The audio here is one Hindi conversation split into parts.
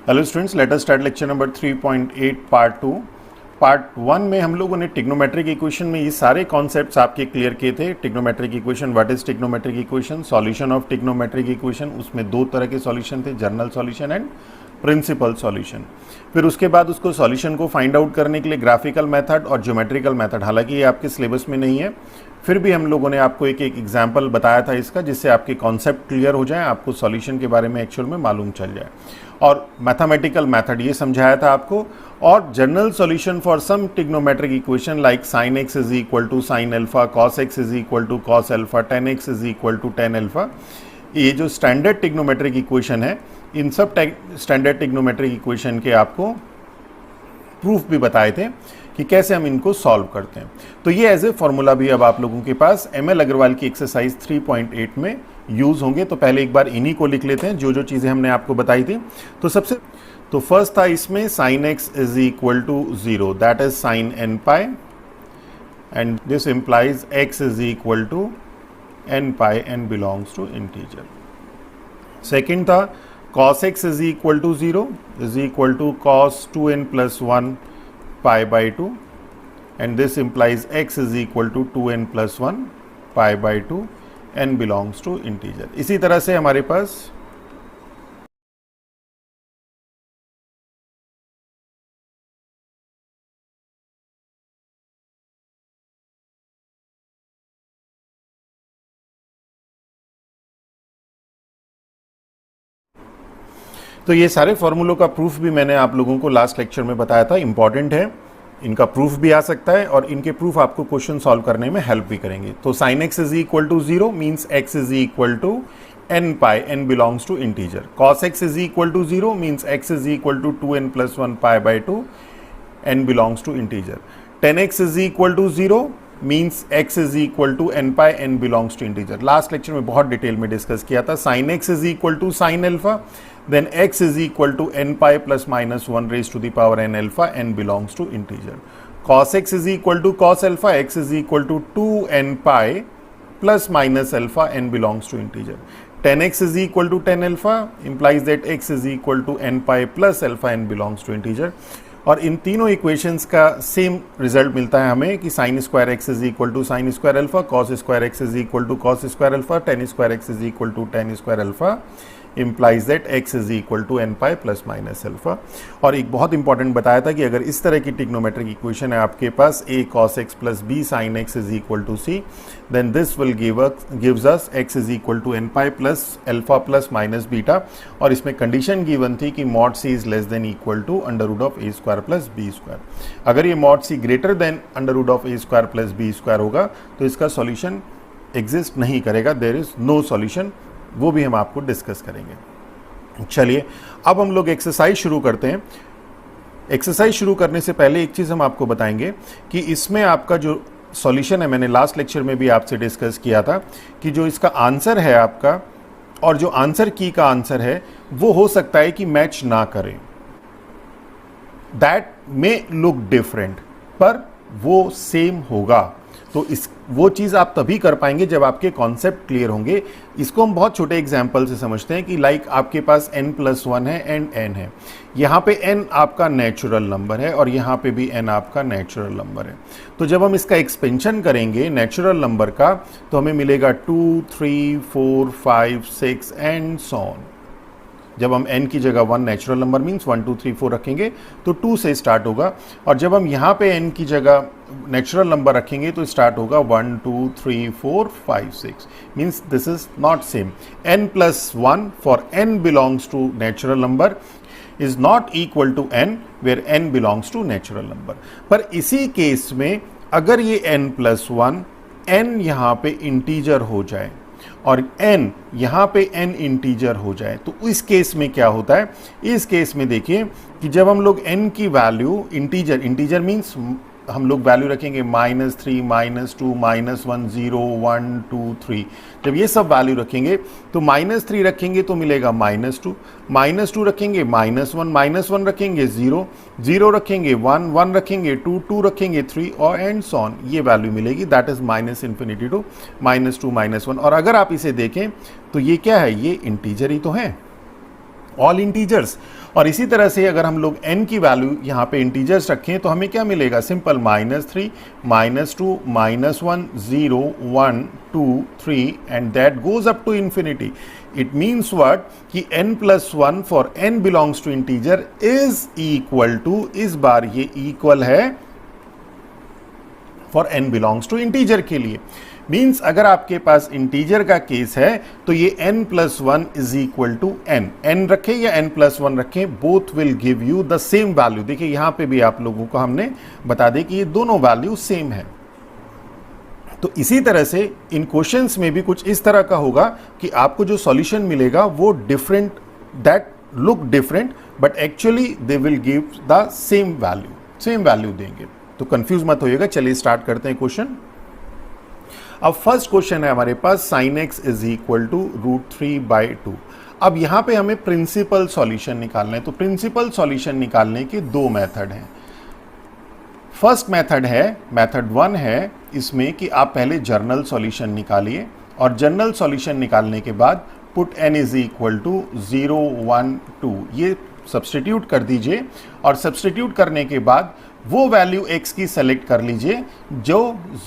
Hello students, let us start lecture number 3.8 part 2। Part 1 में हम लोगों ने ट्रिग्नोमेट्रिक इक्वेशन में ये सारे कॉन्सेप्ट्स आपके क्लियर किए थे। Trigonometric equation, what is trigonometric equation, solution of trigonometric equation, उसमें दो तरह के सॉल्यूशन थे, general solution and principal solution. फिर उसके बाद उसको सॉल्यूशन को फाइंड आउट करने के लिए ग्राफिकल मेथड और ज्योमेट्रिकल मेथड, हालांकि ये आपके सिलेबस में नहीं है, फिर भी हम लोगों ने आपको एक एक एग्जाम्पल बताया था इसका, जिससे आपके कॉन्सेप्ट क्लियर हो जाए, आपको सॉल्यूशन के बारे में एक्चुअल में मालूम चल जाए। और मैथमेटिकल मेथड ये समझाया था आपको, और general solution for some trigonometric equation like sine x is equal to sine alpha, cos x is equal to cos alpha, tan x is equal to tan alpha. ये जो स्टैंडर्ड ट्रिग्नोमेट्रिक इक्वेशन है, इन सब स्टैंडर्ड ट्रिग्नोमेट्रिक इक्वेशन के आपको प्रूफ भी बताए थे कि कैसे हम इनको सॉल्व करते हैं। तो ये एज ए फॉर्मूला भी अब आप लोगों के पास ML अग्रवाल की एक्सरसाइज 3.8 में यूज होंगे। तो पहले एक बार इन्हीं को लिख लेते हैं, जो जो चीजें हमने आपको बताई थी। तो फर्स्ट था इसमें sine x is equal to 0, that is sine n pi, and this implies x is equal to n pi and belongs to integer। Second था cos x is equal to 0 is equal to cos 2n plus 1 pi by 2, and this implies x is equal to 2n plus 1 pi by 2 and belongs to integer। इसी तरह से हमारे पास तो ये सारे फॉर्मूलों का प्रूफ भी मैंने आप लोगों को लास्ट लेक्चर में बताया था, इंपॉर्टेंट है, इनका प्रूफ भी आ सकता है और इनके प्रूफ आपको क्वेश्चन सॉल्व करने में हेल्प भी करेंगे। तो sine x is equal to 0 means x is equal to n pi, n belongs to integer. Cos x is equal to 0 means x is equal to 2n plus 1 pi by 2, n belongs to integer. Tan x is equal to 0 means x is equal to n pi, n belongs to integer. Last lecture में बहुत डिटेल में डिस्कस किया था। Sine x is equal to sine alpha, then x is equal to n pi plus minus 1 raised to the power n alpha, n belongs to integer। cos x is equal to cos alpha, x is equal to 2n pi plus minus alpha, n belongs to integer। tan x is equal to tan alpha implies that x is equal to n pi plus alpha, n belongs to integer। और इन तीनों इक्वेशंस का सेम रिजल्ट मिलता है हमें कि sine square x is equal to sine square alpha, cos square x is equal to cos square alpha, tan square x is equal to tan square alpha implies that x is equal to n pi plus minus alpha। और एक बहुत इंपॉर्टेंट बताया था कि अगर इस तरह की ट्रिग्नोमेट्रिक इक्वेशन है आपके पास a cos x plus b sin x is equal to c, then this will gives us x is equal to n pi plus alpha plus minus beta। और इसमें कंडीशन गिवन थी कि mod c is less than equal to under root of a square plus b square। अगर ये mod c greater than under root of a square plus b square होगा तो इसका सॉल्यूशन एग्जिस्ट नहीं करेगा, देयर इज नो सॉल्यूशन, वो भी हम आपको डिस्कस करेंगे। चलिए अब हम लोग एक्सरसाइज शुरू करते हैं। एक्सरसाइज शुरू करने से पहले एक चीज़ हम आपको बताएंगे कि इसमें आपका जो सॉल्यूशन है, मैंने लास्ट लेक्चर में भी आपसे डिस्कस किया था कि जो इसका आंसर है आपका और जो आंसर की का आंसर है वो हो सकता है कि मैच ना करें, दैट मे लुक डिफरेंट, पर वो सेम होगा। तो वो चीज़ आप तभी कर पाएंगे जब आपके कॉन्सेप्ट क्लियर होंगे। इसको हम बहुत छोटे एग्जाम्पल से समझते हैं कि लाइक आपके पास n प्लस 1 है एंड n है, यहाँ पे n आपका नेचुरल नंबर है और यहाँ पे भी n आपका नेचुरल नंबर है। तो जब हम इसका एक्सपेंशन करेंगे नेचुरल नंबर का तो हमें मिलेगा 2, 3, 4, 5, 6 एंड सो ऑन। जब हम n की जगह 1 नेचुरल नंबर मीन्स 1, 2, 3, 4 रखेंगे तो 2 से स्टार्ट होगा, और जब हम यहाँ पे n की जगह नेचुरल नंबर रखेंगे तो स्टार्ट होगा 1, 2, 3, 4, 5, 6 means this is not same. n plus 1 for n belongs to natural number is not equal to n where n belongs to natural number. पर इसी केस में अगर ये n प्लस 1 n यहाँ पे इंटीजर हो जाए और n यहाँ पे n इंटीजर हो जाए तो इस केस में क्या होता है, इस केस में देखिए कि जब हम लोग n की वैल्यू इंटीजर मीन्स हम लोग वैल्यू रखेंगे -3, -2, -1, 0, 1, 2, 3, जब ये सब वैल्यू रखेंगे तो -3 रखेंगे तो मिलेगा -2, -2 रखेंगे -1, -1 रखेंगे 0, 0 रखेंगे 1, 1 रखेंगे 2, 2 रखेंगे 3 और एंड सो ऑन, ये वैल्यू मिलेगी, दैट इज -∞ टू -2, -1। और अगर आप इसे देखें तो ये क्या है, ये इंटीजर ही तो है। All integers. और इसी तरह से अगर हम लोग n की वैल्यू यहाँ पे इंटीजर्स रखें तो हमें क्या मिलेगा, simple -3, -2, -1, 0, 1, 2, 3 and that goes up to infinity. It means what कि n+1 for n belongs to integer is equal to, इस बार ये इक्वल है for n belongs to integer के लिए। मीन्स अगर आपके पास इंटीजर का केस है तो ये n+1 is equal to n रखें या n+1 रखें, both will give you the same value. देखिए यहां पे भी आप लोगों को हमने बता दें कि ये दोनों वैल्यू सेम है। तो इसी तरह से इन क्वेश्चंस में भी कुछ इस तरह का होगा कि आपको जो सॉल्यूशन मिलेगा वो different, that look different but actually they will give the same value देंगे। तो कंफ्यूज मत होइएगा। चलिए स्टार्ट करते हैं क्वेश्चन। अब फर्स्ट क्वेश्चन है हमारे पास sin x is equal to √3/2। अब यहां पे हमें प्रिंसिपल सॉल्यूशन निकालना है। तो प्रिंसिपल सॉल्यूशन निकालने के दो मेथड हैं। फर्स्ट मेथड है, मेथड 1 है इसमें कि आप पहले जर्नल सॉल्यूशन निकालिए और जर्नल सॉल्यूशन निकालने के बाद put n is equal to 0, 1, 2 ये सब्सटीट्यूट कर दीजिए और सब्सटीट्यूट करने के बाद वो वैल्यू x की सेलेक्ट कर लीजिए जो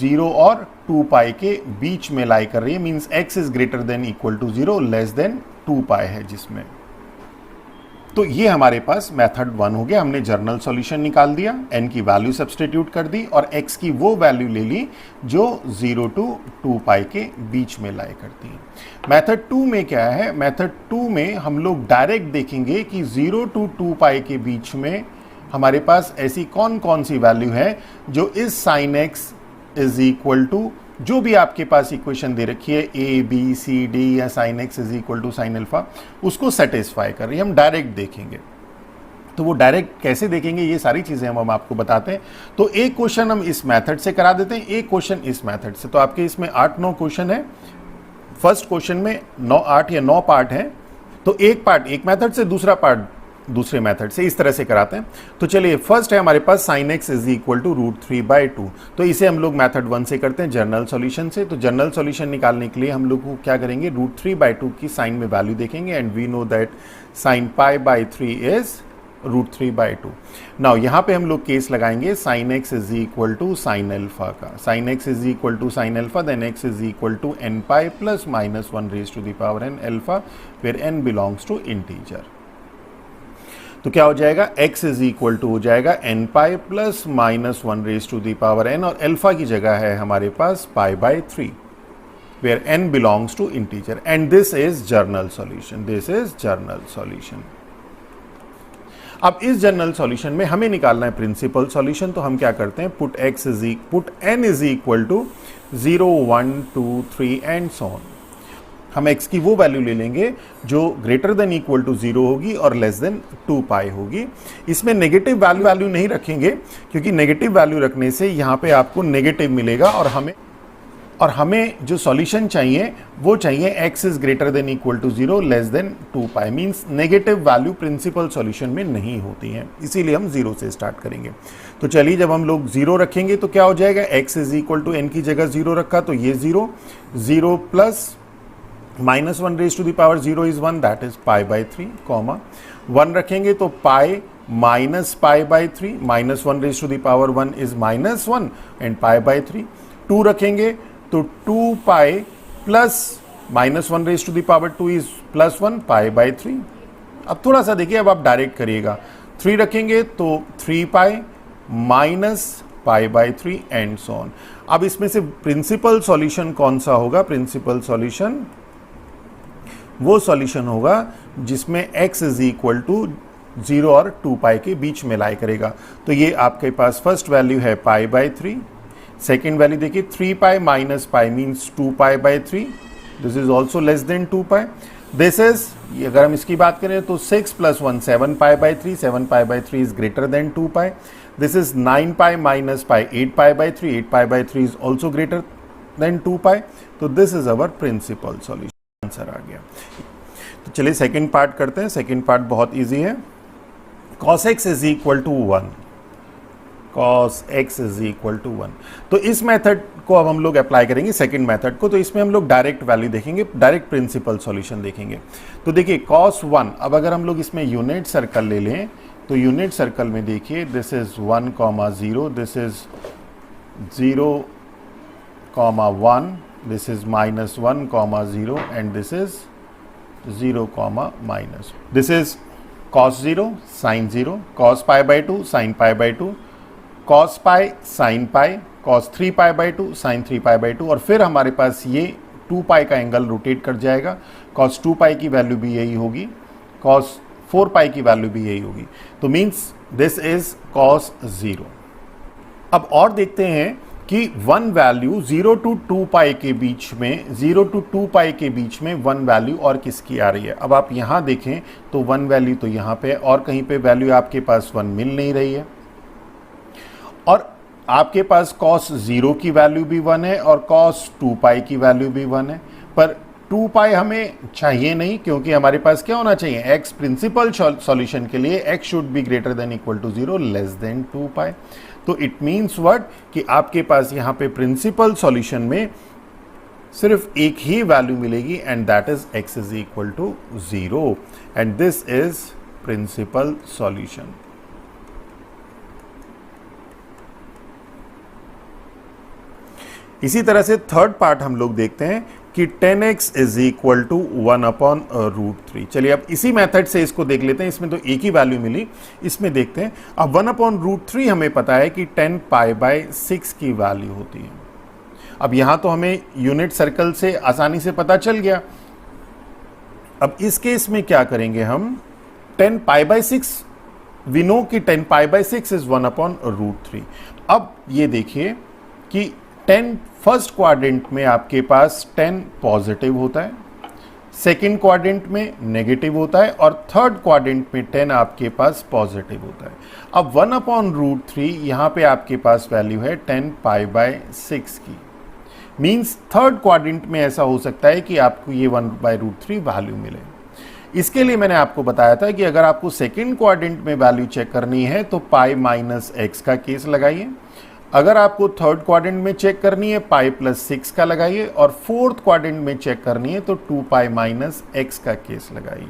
0 और 2 पाई के बीच में लाई कर रही है। Means x is greater than equal to 0 less than 2 pi है जिसमें। तो ये हमारे पास मेथड 1 हो गया। हमने जर्नल सॉल्यूशन निकाल दिया, n की वैल्यू सब्सटीट्यूट कर दी और x की वो वैल्यू ले ली जो 0 to 2 पाई के बीच में लाई करती है। मेथड 2 में क्या है, मेथड 2 में हम लोग डायरेक्ट देखेंगे कि 0 to 2 पाई के बीच में हमारे पास ऐसी कौन कौन सी वैल्यू है जो इस sin x is equal to, जो भी आपके पास इक्वेशन दे रखी है a b c d या sin x is equal to sin alpha, उसको सेटिस्फाई कर रही है। हम डायरेक्ट देखेंगे। तो वो डायरेक्ट कैसे देखेंगे ये सारी चीजें हम आपको बताते हैं। तो एक क्वेश्चन हम इस मेथड से करा देते हैं, एक क्वेश्चन इस मेथड से। तो आपके इसमें 8-9 क्वेश्चन है। फर्स्ट क्वेश्चन में 8 या 9 पार्ट है। तो एक पार्ट एक मेथड से, दूसरा पार्ट दूसरे मेथड से, इस तरह से कराते हैं। तो चलिए फर्स्ट है हमारे पास sin x is equal to √3/2। तो इसे हम लोग मेथड 1 से करते हैं, जर्नल सॉल्यूशन से। तो जर्नल सॉल्यूशन निकालने के लिए हम लोग को क्या करेंगे, √3/2 की साइन में वैल्यू देखेंगे and we know that sin π/3 is √3/2। Now यहाँ पे हम लोग केस लगाएंगे sin x is equal to sin alpha का। sin x is equal to sin alpha, then x is equal to nπ plus -1 raise to the power n alpha, where n belongs to integer. तो क्या हो जाएगा, x इज इक्वल टू हो जाएगा nπ plus -1 raise to the power n और अल्फा की जगह है हमारे पास π/3, where n belongs to integer and this is general solution. This is general solution. अब इस जर्नल सॉल्यूशन में हमें निकालना है प्रिंसिपल सॉल्यूशन। तो हम क्या करते हैं, put n is equal to 0, 1, 2, 3 and so on. हम x की वो वैल्यू ले लेंगे जो ग्रेटर देन इक्वल टू 0 होगी और लेस देन 2 पाई होगी। इसमें नेगेटिव वैल्यू नहीं रखेंगे क्योंकि नेगेटिव वैल्यू रखने से यहाँ पे आपको नेगेटिव मिलेगा और हमें जो सॉल्यूशन चाहिए वो चाहिए x is greater than equal to 0 less than 2 pi. Means negative value principal solution में नहीं होती है, इसीलिए हम 0 से स्टार्ट करेंगे। तो चलिए जब हम लोग 0 रखेंगे तो क्या हो जाएगा, x is equal to n की जगह 0 रखा तो ये 0 plus -1 raise to the power 0 is 1, that is π/3, comma 1 रखेंगे तो pi minus π/3, -1 raise to the power 1 is -1 and π/3। 2 रखेंगे तो 2 pi plus -1 raise to the power 2 is +1 π/3। अब थोड़ा सा देखिए, अब आप डायरेक्ट करिएगा। 3 रखेंगे तो 3 pi minus π/3 and so on. अब इसमें से प्रिंसिपल सॉल्यूशन कौन सा होगा, प्रिंसिपल सॉल्यूशन वो सॉल्यूशन होगा जिसमें x इज इक्वल टू 0 और 2 पाई के बीच में लाई करेगा। तो ये आपके पास फर्स्ट वैल्यू है π/3, सेकेंड वैल्यू देखिए 3 pi minus pi means 2 π/3, this is also less than 2 pi. This is, अगर हम इसकी बात करें तो 6 + 1 7 π/3, 7 π/3 is greater than 2 pi. This is 9 pi minus pi 8 π/3, 8 π/3 is also greater than 2 pi. तो this is our principal solution, answer आ गया। तो चलिए सेकंड पार्ट करते हैं। सेकंड पार्ट बहुत इजी है। cos x is equal to 1। cos x is equal to 1। तो इस मेथड को अब हम लोग अप्लाई करेंगे सेकंड मेथड को, तो इसमें हम लोग डायरेक्ट वैल्यू देखेंगे, डायरेक्ट प्रिंसिपल सॉल्यूशन देखेंगे। तो देखिए cos 1, अब अगर हम लोग इसमें यूनिट सर्कल ले लें तो यूनिट सर्कल में देखिए this is 1, 0, this is 0, 1, this is -1, 0 and this is 0, minus. This is cos 0, sin 0, cos pi by 2, sin pi by 2, cos pi, sin pi, cos 3 pi by 2, sin 3 pi by 2, और फिर हमारे पास ये 2 pi का एंगल रोटेट कर जाएगा, cos 2 pi की वैल्यू भी यही होगी, cos 4 pi की वैल्यू भी यही होगी। तो मीन्स दिस इज cos 0। अब और देखते हैं कि वन वैल्यू 0 to 2 पाई के बीच में, 0 to 2 पाई के बीच में वन वैल्यू और किसकी आ रही है। अब आप यहां देखें तो वन वैल्यू तो यहां पे और कहीं पे वैल्यू आपके पास 1 मिल नहीं रही है, और आपके पास cos 0 की वैल्यू भी 1 है और cos 2 पाई की वैल्यू भी 1 है, पर 2 पाई हमें चाहिए नहीं, क्योंकि हमारे पास क्या होना चाहिए, x प्रिंसिपल सॉल्यूशन के लिए x should be greater than equal to 0, less than 2 pi. तो इट मीन्स व्हाट कि आपके पास यहाँ पे प्रिंसिपल सॉल्यूशन में सिर्फ एक ही वैल्यू मिलेगी and that is x is equal to 0 and this is principal solution. इसी तरह से थर्ड पार्ट हम लोग देखते हैं कि 10x इज इक्वल टू 1/√3। चलिए अब इसी मेथड से इसको देख लेते हैं, इसमें तो एक ही वैल्यू मिली, इसमें देखते हैं। अब 1/√3 हमें पता है कि 10 π/6 की वैल्यू होती है। अब यहां तो हमें यूनिट सर्कल से आसानी से पता चल गया। अब इस केस में क्या करेंगे हम, 10 π/6 वी नो कि 10 π/6 इज 1/√3। अब ये देखिए कि 10 फर्स्ट क्वाड्रेंट में आपके पास 10 पॉजिटिव होता है, सेकंड क्वाड्रेंट में नेगेटिव होता है, और थर्ड क्वाड्रेंट में 10 आपके पास पॉजिटिव होता है। अब 1/√3 यहाँ पे आपके पास वैल्यू है 10 π/6 की, मींस थर्ड क्वाड्रेंट में ऐसा हो सकता है कि आपको ये 1/√3 वैल्यू मिले। इसके लिए मैंने आपको बताया था कि अगर आपको सेकंड क्वाड्रेंट में वैल्यू चेक करनी है तो π-x का केस लगाइए, अगर आपको थर्ड क्वाड्रेंट में चेक करनी है π+6 का लगाइए, और फोर्थ क्वाड्रेंट में चेक करनी है तो 2π-x का केस लगाइए।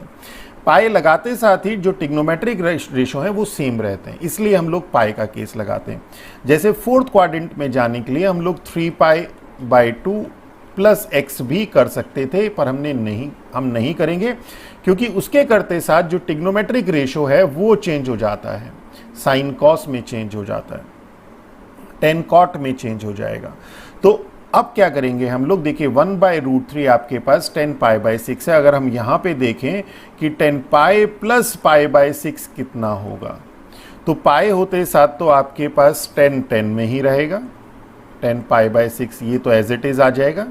पाई लगाते साथ ही जो टिग्नोमेट्रिक रेशो है वो सेम रहते हैं, इसलिए हम लोग पाई का केस लगाते हैं। जैसे फोर्थ क्वाड्रेंट में जाने के लिए हम लोग 3π/2 + x भी कर सकते थे, पर हम नहीं करेंगे, क्योंकि उसके करते साथ जो टिग्नोमेट्रिक रेशो है वो चेंज हो जाता है, साइन कॉस में चेंज हो जाता है, टेन कॉट में चेंज हो जाएगा। तो अब क्या करेंगे हम लोग, देखिए 1/√3 आपके पास 10 π/6 है। अगर हम यहाँ पे देखें कि 10 π + π/6 कितना होगा, तो पाई होते साथ तो आपके पास 10 में ही रहेगा, 10 π/6 ये तो एज इट इज आ जाएगा,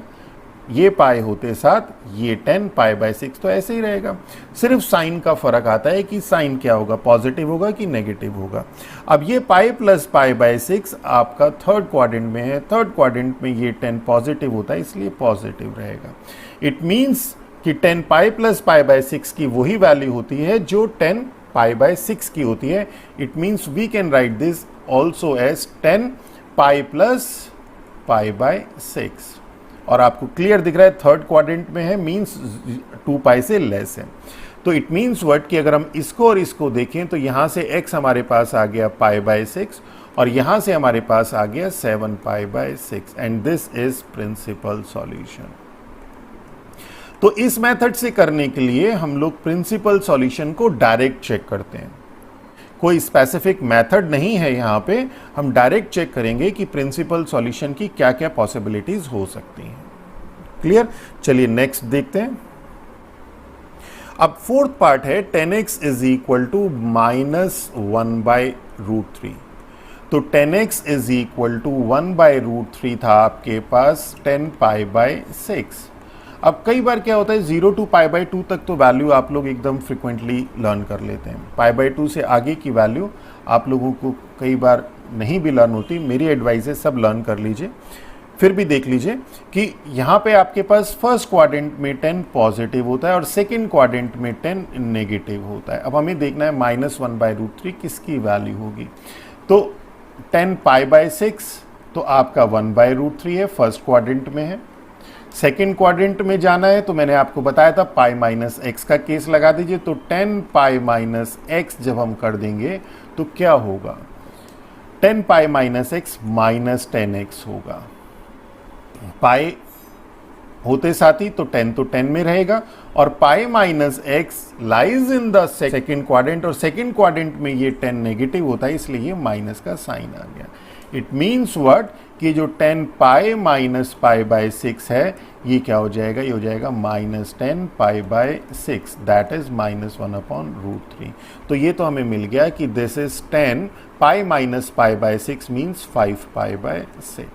ये पाई होते साथ ये 10 π/6 तो ऐसे ही रहेगा। सिर्फ साइन का फर्क आता है कि साइन क्या होगा, पॉजिटिव होगा कि नेगेटिव होगा। अब ये पाई + π/6 आपका थर्ड क्वाड्रेंट में है, थर्ड क्वाड्रेंट में ये 10 पॉजिटिव होता है, इसलिए पॉजिटिव रहेगा। इट मीन्स कि 10 π + π/6 की वही वैल्यू होती है जो 10 π/6 की होती है। It means we can write this also as 10 π + π/6। और आपको क्लियर दिख रहा है थर्ड क्वाड्रेंट में है, मींस 2 पाई से लेस है। तो इट मीन्स व्हाट कि अगर हम इसको और इसको देखें तो यहाँ से x हमारे पास आ गया π/6 और यहाँ से हमारे पास आ गया 7 π/6 and this is principal solution. तो इस मेथड से करने के लिए हम लोग प्रिंसिपल सॉल्यूशन को डायरेक्ट चेक करते हैं, कोई स्पेसिफिक मेथड नहीं है यहाँ पे, हम डायरेक्ट चेक करेंगे कि प्रिंसिपल सॉल्यूशन की क्या क्या पॉसिबिलिटीज हो सकती हैं। क्लियर? चलिए नेक्स्ट देखते हैं। अब फोर्थ पार्ट है 10x इज इक्वल टू -1/√3। तो 10x इज इक्वल टू 1/√3 था आपके पास 10 π/6। अब कई बार क्या होता है 0 to π/2 तक तो वैल्यू आप लोग एकदम फ्रिक्वेंटली लर्न कर लेते हैं, π/2 से आगे की वैल्यू आप लोगों को कई बार नहीं भी लर्न होती। मेरी एडवाइस है सब लर्न कर लीजिए। फिर भी देख लीजिए कि यहाँ पे आपके पास फर्स्ट क्वाड्रेंट में 10 पॉजिटिव होता है और सेकंड क्वाड्रेंट में 10 नेगेटिव होता है। अब हमें देखना है -1/√3 किसकी वैल्यू होगी। तो 10 पाई बाय 6 तो आपका 1/√3 है, फर्स्ट क्वाड्रेंट में है। सेकेंड क्वाड्रेंट में जाना है तो मैंने आपको बताया था पाई माइनस एक्स का केस लगा दीजिए, तो 10 पाई माइनस एक्स जब हम कर देंगे तो क्या होगा, 10 pi minus x minus 10x होगा। पाई होते साथ ही तो 10 में रहेगा, और पाई minus x lies in the second quadrant, और सेकेंड क्वाड्रेंट में ये 10 नेगेटिव होता है, इसलिए ये माइनस का साइन आ गया। इट मीन्स व्हाट, कि जो 10 पाई माइनस पाई बाय 6 है, ये क्या हो जाएगा, ये हो जाएगा minus 10 pi by 6, that is -1/√3। तो ये तो हमें मिल गया कि this is 10 pi minus pi by 6 means 5 pi by 6।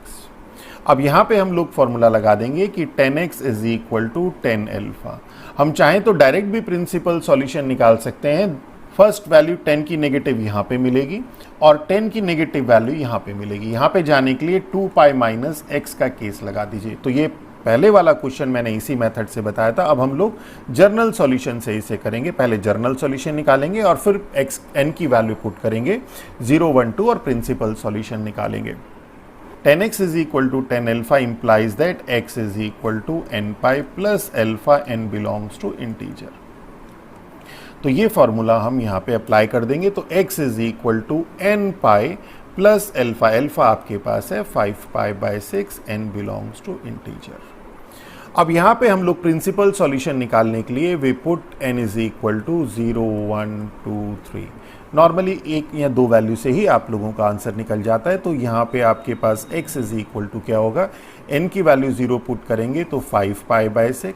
अब यहाँ पे हम लोग फॉर्मूला लगा देंगे कि 10x is equal to 10 alpha. हम चाहें तो डायरेक्ट भी प्रिंसिपल सॉल्यूशन निकाल सकते हैं। फर्स्ट वैल्यू 10 की नेगेटिव यहाँ पे मिलेगी और 10 की नेगेटिव वैल्यू यहाँ पे मिलेगी। यहाँ पे जाने के लिए 2 पाई माइनस एक्स का केस लगा दीजिए। तो ये पहले वाला क्वेश्चन मैंने इसी मेथड से बताया था। अब हम लोग जर्नल सॉल्यूशन से इसे करेंगे। पहले जर्नल सॉल्यूशन निकालेंगे और फिर एक्स एन की वैल्यू पुट करेंगे 0, 1, 2 और प्रिंसिपल सॉल्यूशन निकालेंगे। 10x is equal to 10 alpha implies that x is equal to n pi plus alpha n belongs to integer। तो ये फॉर्मूला हम यहाँ पे अप्लाई कर देंगे। तो x is equal to n pi plus alpha, alpha आपके पास है 5 pi by 6, n belongs to integer। अब यहाँ पे हम लोग प्रिंसिपल सॉल्यूशन निकालने के लिए we put n is equal to 0, 1, 2, 3। Normally एक या दो वैल्यू से ही आप लोगों का आंसर निकल जाता है। तो यहाँ पे आपके पास x इज इक्वल टू क्या होगा, n की वैल्यू 0 पुट करेंगे तो 5 पाई बाय 6,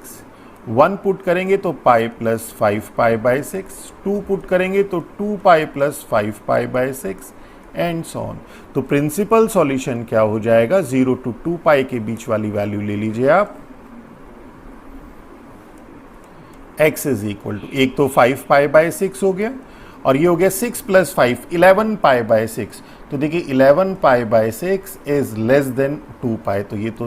1 पुट करेंगे तो pi plus 5 pi by 6, 2 put करेंगे तो 2 pi plus 5 pi by 6 and so on. तो प्रिंसिपल सॉल्यूशन क्या हो जाएगा, 0 to 2 पाई के बीच वाली वैल्यू ले लीजिए आप। x इज इक्वल टू, एक तो 5 पाई बाय 6 हो गया और ये हो गया 6 प्लस 5, 11 पाई बाय 6। तो देखिए 11 पाई by 6 is less than 2 pi, तो ये तो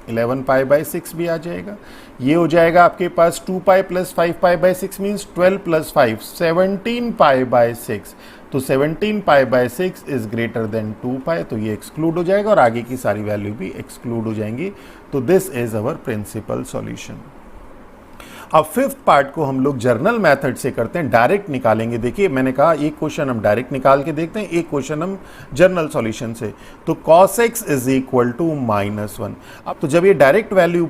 11 पाई बाय 6 भी आ जाएगा। ये हो जाएगा आपके पास 2 pi plus 5 pi by 6 means 12 plus 5, 17 pi by 6। तो 17 पाई by 6 is greater than 2 pi, तो ये एक्सक्लूड हो जाएगा और आगे की सारी वैल्यू भी एक्सक्लूड हो जाएंगी। तो this is our principal solution. अब फिफ्थ पार्ट को हम लोग जर्नल मेथड से करते हैं, डायरेक्ट निकालेंगे। देखिए मैंने कहा एक क्वेश्चन हम डायरेक्ट निकाल के देखते हैं, एक क्वेश्चन हम जर्नल सॉल्यूशन से। तो cos x is equal to -1। अब तो जब ये डायरेक्ट वैल्यू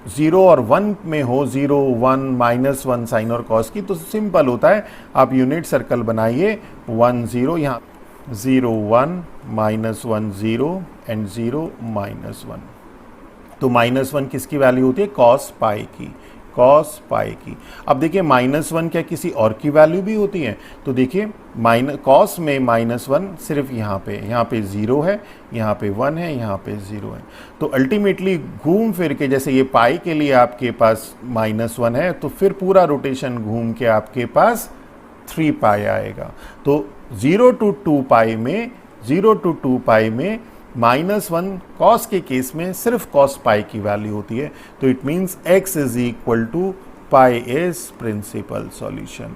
0 और 1 में हो, 0, 1, -1 साइन और कॉस की, तो सिंपल होता है, आप यूनिट सर्कल बनाइए 1, 0, यहाँ 0, 1, -1, 0 एंड 0, -1। तो -1 किसकी वैल्यू होती है, cos पाई की, cos पाई की। अब देखिए -1 क्या किसी और की वैल्यू भी होती है, तो देखिए cos में -1 सिर्फ यहाँ पे 0 है, यहाँ पे 1 है, यहाँ पे 0 है। तो अल्टीमेटली घूम फिर के, जैसे ये पाई के लिए आपके पास -1 है, तो फिर पूरा रोटेशन घूम के आपके पास 3 पाई आएगा। तो 0 to 2 पाई में, 0 to 2 पाई में -1 cos के केस में सिर्फ cos पाई की वैल्यू होती है। तो it means x is equal to pi is principal solution.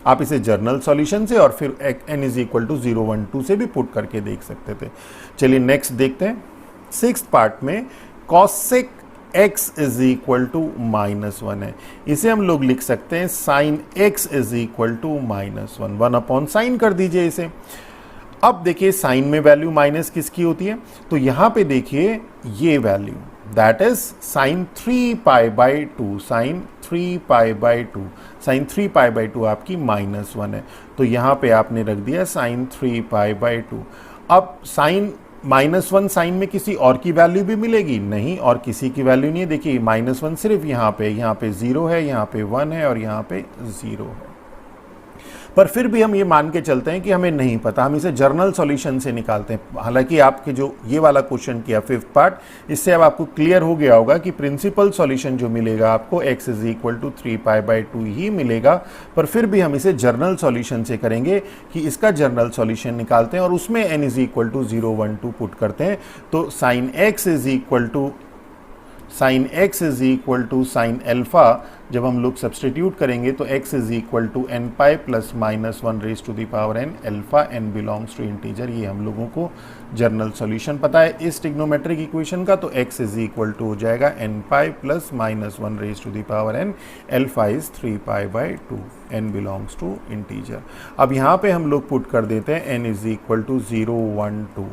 आप इसे जर्नल सॉल्यूशन से और फिर n इज इक्वल टू 0, 1, 2 से भी पुट करके देख सकते थे। चलिए नेक्स्ट देखते हैं। सिक्स्थ पार्ट में cosec x is equal to -1 है। इसे हम लोग लिख सकते हैं sine x is equal to -1, 1 upon sine कर दीजिए इसे। अब देखिए साइन में वैल्यू माइनस किसकी होती है, तो यहां पे देखिए ये value that is sine 3 pi by 2, sine 3 pi by 2, sine 3 pi by 2 आपकी -1 है। तो यहां पे आपने रख दिया साइन 3 पाई बाई 2। अब साइन -1 साइन में किसी और की वैल्यू भी मिलेगी नहीं, और किसी की वैल्यू नहीं है। देखिए -1 सिर्फ यहाँ पे 0 है, यहाँ पे 1 है और यहाँ पे 0 है। पर फिर भी हम ये मान के चलते हैं कि हमें नहीं पता, हम इसे जर्नल सॉल्यूशन से निकालते हैं। हालांकि आपके जो ये वाला क्वेश्चन किया फिफ्थ पार्ट, इससे अब आपको क्लियर हो गया होगा कि प्रिंसिपल सॉल्यूशन जो मिलेगा आपको x is equal to 3 pi by 2 ही मिलेगा। पर फिर भी हम इसे जर्नल सॉल्यूशन से करेंगे कि इसका जर्नल सॉल्यूशन निकालते हैं और उसमें n is equal to 0, 1, 2 put करते हैं। तो sine x is equal to sine x is equal to sine alpha, जब हम लोग सब्सटीट्यूट करेंगे तो x is equal to n pi plus minus 1 raise to the power n, alpha n belongs to integer. ये हम लोगों को जनरल सॉल्यूशन पता है इस ट्रिग्नोमेट्रिक इक्वेशन का। तो x इज इक्वल टू हो जाएगा n pi plus minus 1 raise to the power n, alpha is 3 pi by 2, n belongs to integer. अब यहाँ पे हम लोग पुट कर देते हैं n इज इक्वल टू 0 1 2,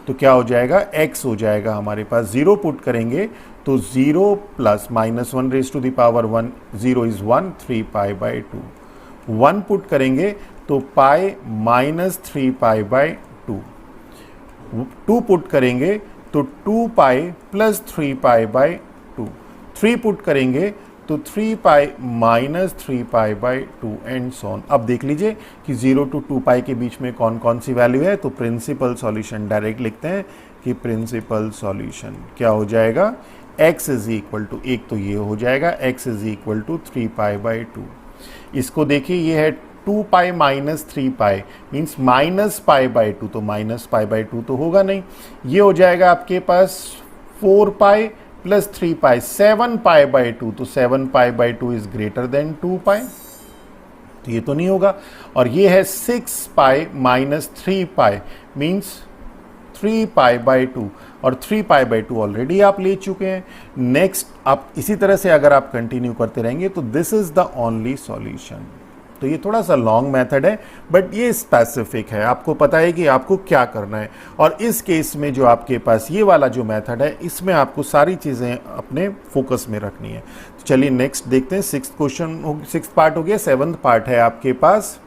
तो क्या हो जाएगा, x हो जाएगा हमारे पास, 0 पुट करेंगे तो 0 plus minus 1 raise to the power 1, 0 is 1, 3 pi by 2, 1 put करेंगे तो pi minus 3 pi by 2, 2 put करेंगे तो 2 pi plus 3 pi by 2, 3 put करेंगे तो 3 pi minus 3 pi by 2 and so on. अब देख लीजिए कि 0 to 2 पाई के बीच में कौन कौन सी वैल्यू है, तो प्रिंसिपल सॉल्यूशन डायरेक्ट लिखते हैं कि प्रिंसिपल सॉल्यूशन क्या हो जाएगा, x इज इक्वल टू, एक तो ये हो जाएगा x is equal to 3 pi by 2। इसको देखिए ये है 2 pi minus 3 pi means minus pi by 2, तो माइनस पाई बाई 2 तो होगा नहीं। ये हो जाएगा आपके पास 4 पाई प्लस 3 पाई, 7 पाई बाई 2, तो 7 pi by 2 is greater than 2 pi, तो ये तो नहीं होगा। और ये है 6 पाई minus 3 pi means 3 pi by 2, और 3 पाई बाई 2 ऑलरेडी आप ले चुके हैं। नेक्स्ट आप इसी तरह से अगर आप कंटिन्यू करते रहेंगे तो this is the only solution. तो ये थोड़ा सा लॉन्ग मेथड है बट ये स्पेसिफिक है, आपको पता है कि आपको क्या करना है। और इस केस में जो आपके पास ये वाला जो मेथड है इसमें आपको सारी चीज़ें अपने फोकस में रखनी है। तो चलिए नेक्स्ट देखते हैं, 6th क्वेश्चन, 6th पार्ट हो गया। 7th पार्ट है आपके पास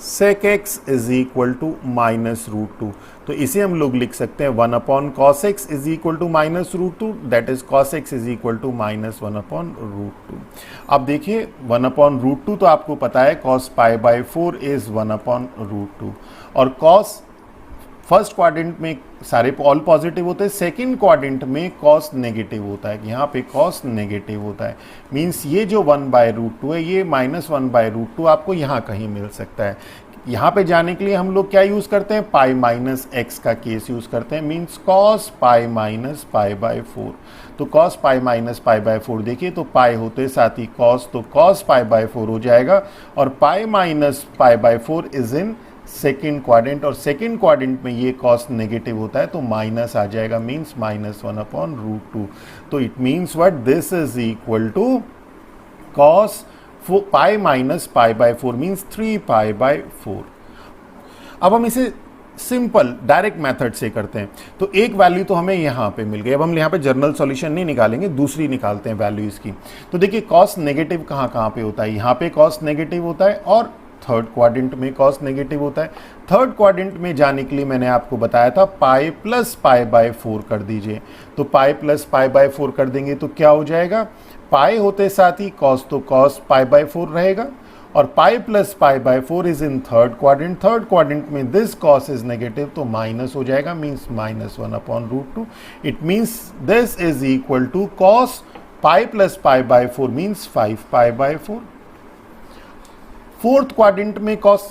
sec x is equal to minus root 2, तो इसे हम लोग लिख सकते हैं 1 upon cos x is equal to minus root 2, that is cos x is equal to minus 1 upon root 2। अब देखिए 1 अपॉन रूट 2 तो आपको पता है cos pi by 4 is 1 upon root 2, और कॉस फर्स्ट क्वाड्रेंट में सारे ऑल पॉजिटिव होते हैं, सेकंड क्वाड्रेंट में कॉस नेगेटिव होता है, यहाँ पे कॉस नेगेटिव होता है। मींस ये जो 1 बाय रूट 2 है ये माइनस 1 बाय रूट 2 आपको यहाँ कहीं मिल सकता है। यहाँ पे जाने के लिए हम लोग क्या यूज़ करते हैं, पाई माइनस एक्स का केस यूज़ करते हैं, means cos pi minus pi by 4। तो cos pi minus pi by 4 देखिए तो पाई होते साथ ही कॉस, तो कॉस पाई बाय 4 हो जाएगा, और पाई minus pi by 4 is in second quadrant, और सेकेंड क्वाड्रेंट में ये कॉस नेगेटिव होता है तो माइनस आ जाएगा, मीन्स माइनस 1 अपॉन रूट 2। तो it means what, this is equal to cos pi minus pi by 4 means 3 pi by 4। अब हम इसे सिंपल डायरेक्ट मेथड से करते हैं, तो एक वैल्यू तो हमें यहाँ पे मिल गई। अब हम यहाँ पे जनरल सॉल्यूशन नहीं निकालेंगे, दूसरी निकालते हैं वैल्यू इसकी। तो देखिए कॉस नेगेटिव कहाँ पे होता है, यहाँ पे कॉस नेगेटिव होता है और थर्ड क्वाड्रेंट में कॉस नेगेटिव होता है। थर्ड क्वाड्रेंट में जाने के लिए मैंने आपको बताया था पाई प्लस पाई बाय 4 कर दीजिए, तो पाई प्लस पाई बाय 4 कर देंगे तो क्या हो जाएगा, पाई होते साथ ही कॉस, तो कॉस पाई बाय 4 रहेगा, और pi plus pi by 4 is in third quadrant, third quadrant में दिस कॉस इज नेगेटिव तो माइनस हो जाएगा, means minus 1 upon root 2। It means this is equal to cos pi plus pi by 4 means 5 pi by 4। Fourth quadrant में कॉस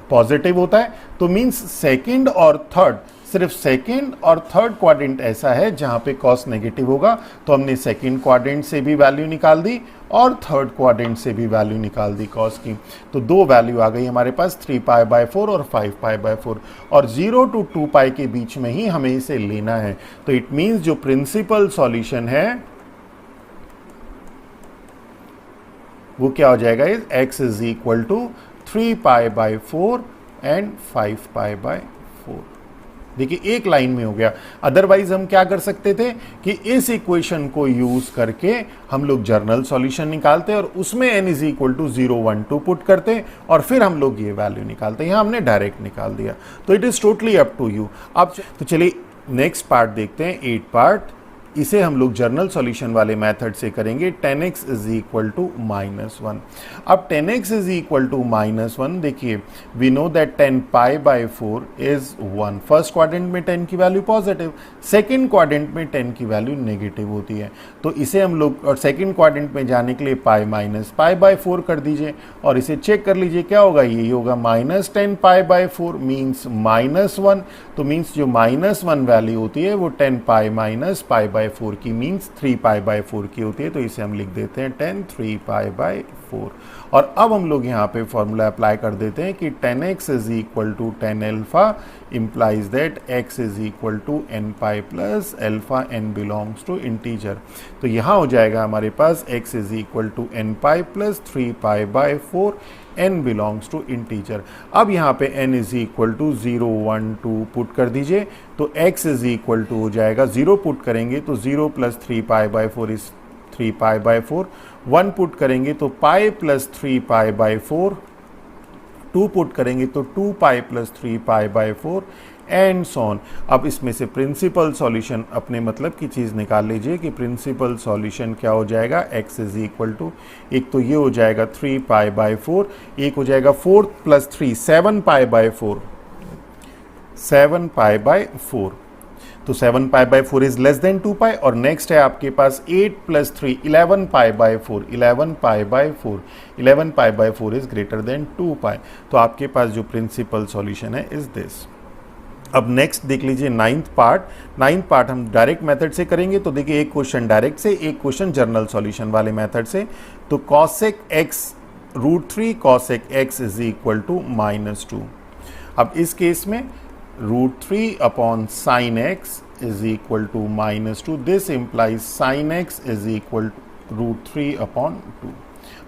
पॉजिटिव होता है तो मीन्स सेकंड और थर्ड, सिर्फ सेकंड और थर्ड क्वाड्रेंट ऐसा है जहां पे कॉस नेगेटिव होगा, तो हमने सेकंड क्वाड्रेंट से भी वैल्यू निकाल दी और थर्ड क्वाड्रेंट से भी वैल्यू निकाल दी कॉस की। तो दो वैल्यू आ गई हमारे पास, 3 पाई बाय 4 और 5 पाई बाय 4, और 0 to 2 पाई के बीच में ही हमें इसे लेना है। तो इट मीन्स जो प्रिंसिपल सॉल्यूशन है वो क्या हो जाएगा, is x is equal to 3 pi by 4 and 5 pi by 4। देखिए एक लाइन में हो गया। अदरवाइज हम क्या कर सकते थे कि इस इक्वेशन को यूज करके हम लोग जर्नल सॉल्यूशन निकालते और उसमें n is equal to 0 1 2 put करते और फिर हम लोग ये वैल्यू निकालते। यहाँ हमने डायरेक्ट निकाल दिया, तो it is totally up to you. अब तो चलिए नेक्स्ट पार्ट देखते हैं, 8 पार्ट। इसे हम लोग जर्नल सॉल्यूशन वाले मेथड से करेंगे 10x इज इक्वल टू -1। अब 10x इज इक्वल टू -1, देखिए we know that 10 pi by 4 is 1। First quadrant में 10 की वैल्यू पॉजिटिव, सेकेंड क्वाड्रेंट में 10 की वैल्यू नेगेटिव होती है। तो इसे हम लोग और सेकेंड क्वाड्रेंट में जाने के लिए पाई माइनस पाई बाई 4 कर दीजिए और इसे चेक कर लीजिए क्या होगा, ये होगा -10 पाई बाई 4 मीन्स -1। तो मीन्स जो -1 वैल्यू होती है वो 10 पाई माइनस पाई बाई 4 की मीन्स 3 पाई बाई 4 की होती है। तो इसे हम लिख देते हैं 10 3 पाई बाई 4। और अब हम लोग यहाँ पे फॉर्मूला अप्लाई कर देते हैं कि 10x is equal to 10 alpha implies that x is equal to n pi plus alpha n belongs to integer। तो यहाँ हो जाएगा हमारे पास x is equal to n pi plus 3 pi by 4 n belongs to integer। अब यहाँ पे n is equal to 0 1 2 put कर दीजिए तो x is equal to हो जाएगा 0 पुट करेंगे तो 0 plus 3 pi by 4 is 3 pi by 4, 1 put करेंगे तो pi plus 3 pi by 4, 2 put करेंगे तो 2 pi plus 3 pi by 4 and so on. अब इसमें से प्रिंसिपल सॉल्यूशन अपने मतलब की चीज़ निकाल लीजिए कि प्रिंसिपल सॉल्यूशन क्या हो जाएगा, x इज इक्वल टू एक तो ये हो जाएगा 3 पाई बाई 4, एक हो जाएगा 4 plus 3 7 pi by 4, 7 pi by 4। तो 7 pi by 4 is less than 2 पाई। और नेक्स्ट है आपके पास 8 plus 3 11 pi by 4, 11 pi by 4, 11 pi by 4 is greater than 2 pi. तो आपके पास जो प्रिंसिपल सॉल्यूशन है इज दिस। अब नेक्स्ट देख लीजिए नाइन्थ पार्ट हम डायरेक्ट मेथड से करेंगे। तो देखिए एक क्वेश्चन डायरेक्ट से, एक क्वेश्चन जर्नल सॉल्यूशन वाले मेथड से। तो cosec x √3 cosec x is equal to -2। अब इस केस में √3 upon sine x is equal to -2, this implies sine x is equal to √3 upon 2।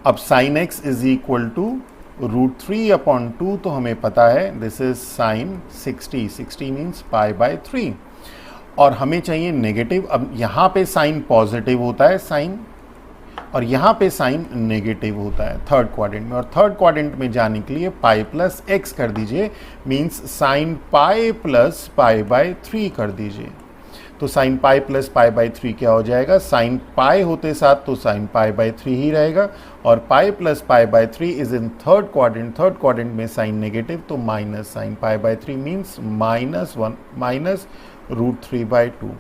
अब sine x is equal to √3 upon 2 तो हमें पता है this is sine 60, 60 means pi by 3 और हमें चाहिए नेगेटिव। अब यहाँ पे साइन पॉजिटिव होता है साइन और यहाँ पे साइन नेगेटिव होता है थर्ड क्वाड्रेंट में। और थर्ड क्वाड्रेंट में जाने के लिए पाई प्लस x कर दीजिए means sine pi plus pi by 3 कर दीजिए। तो sign pi plus pi by 3 क्या हो जाएगा, साइन पाई होते साथ तो साइन पाई बाई 3 ही रहेगा और pi plus pi by 3 is in third quadrant में साइन नेगेटिव तो minus sine pi by 3 means -1 minus √3 by 2।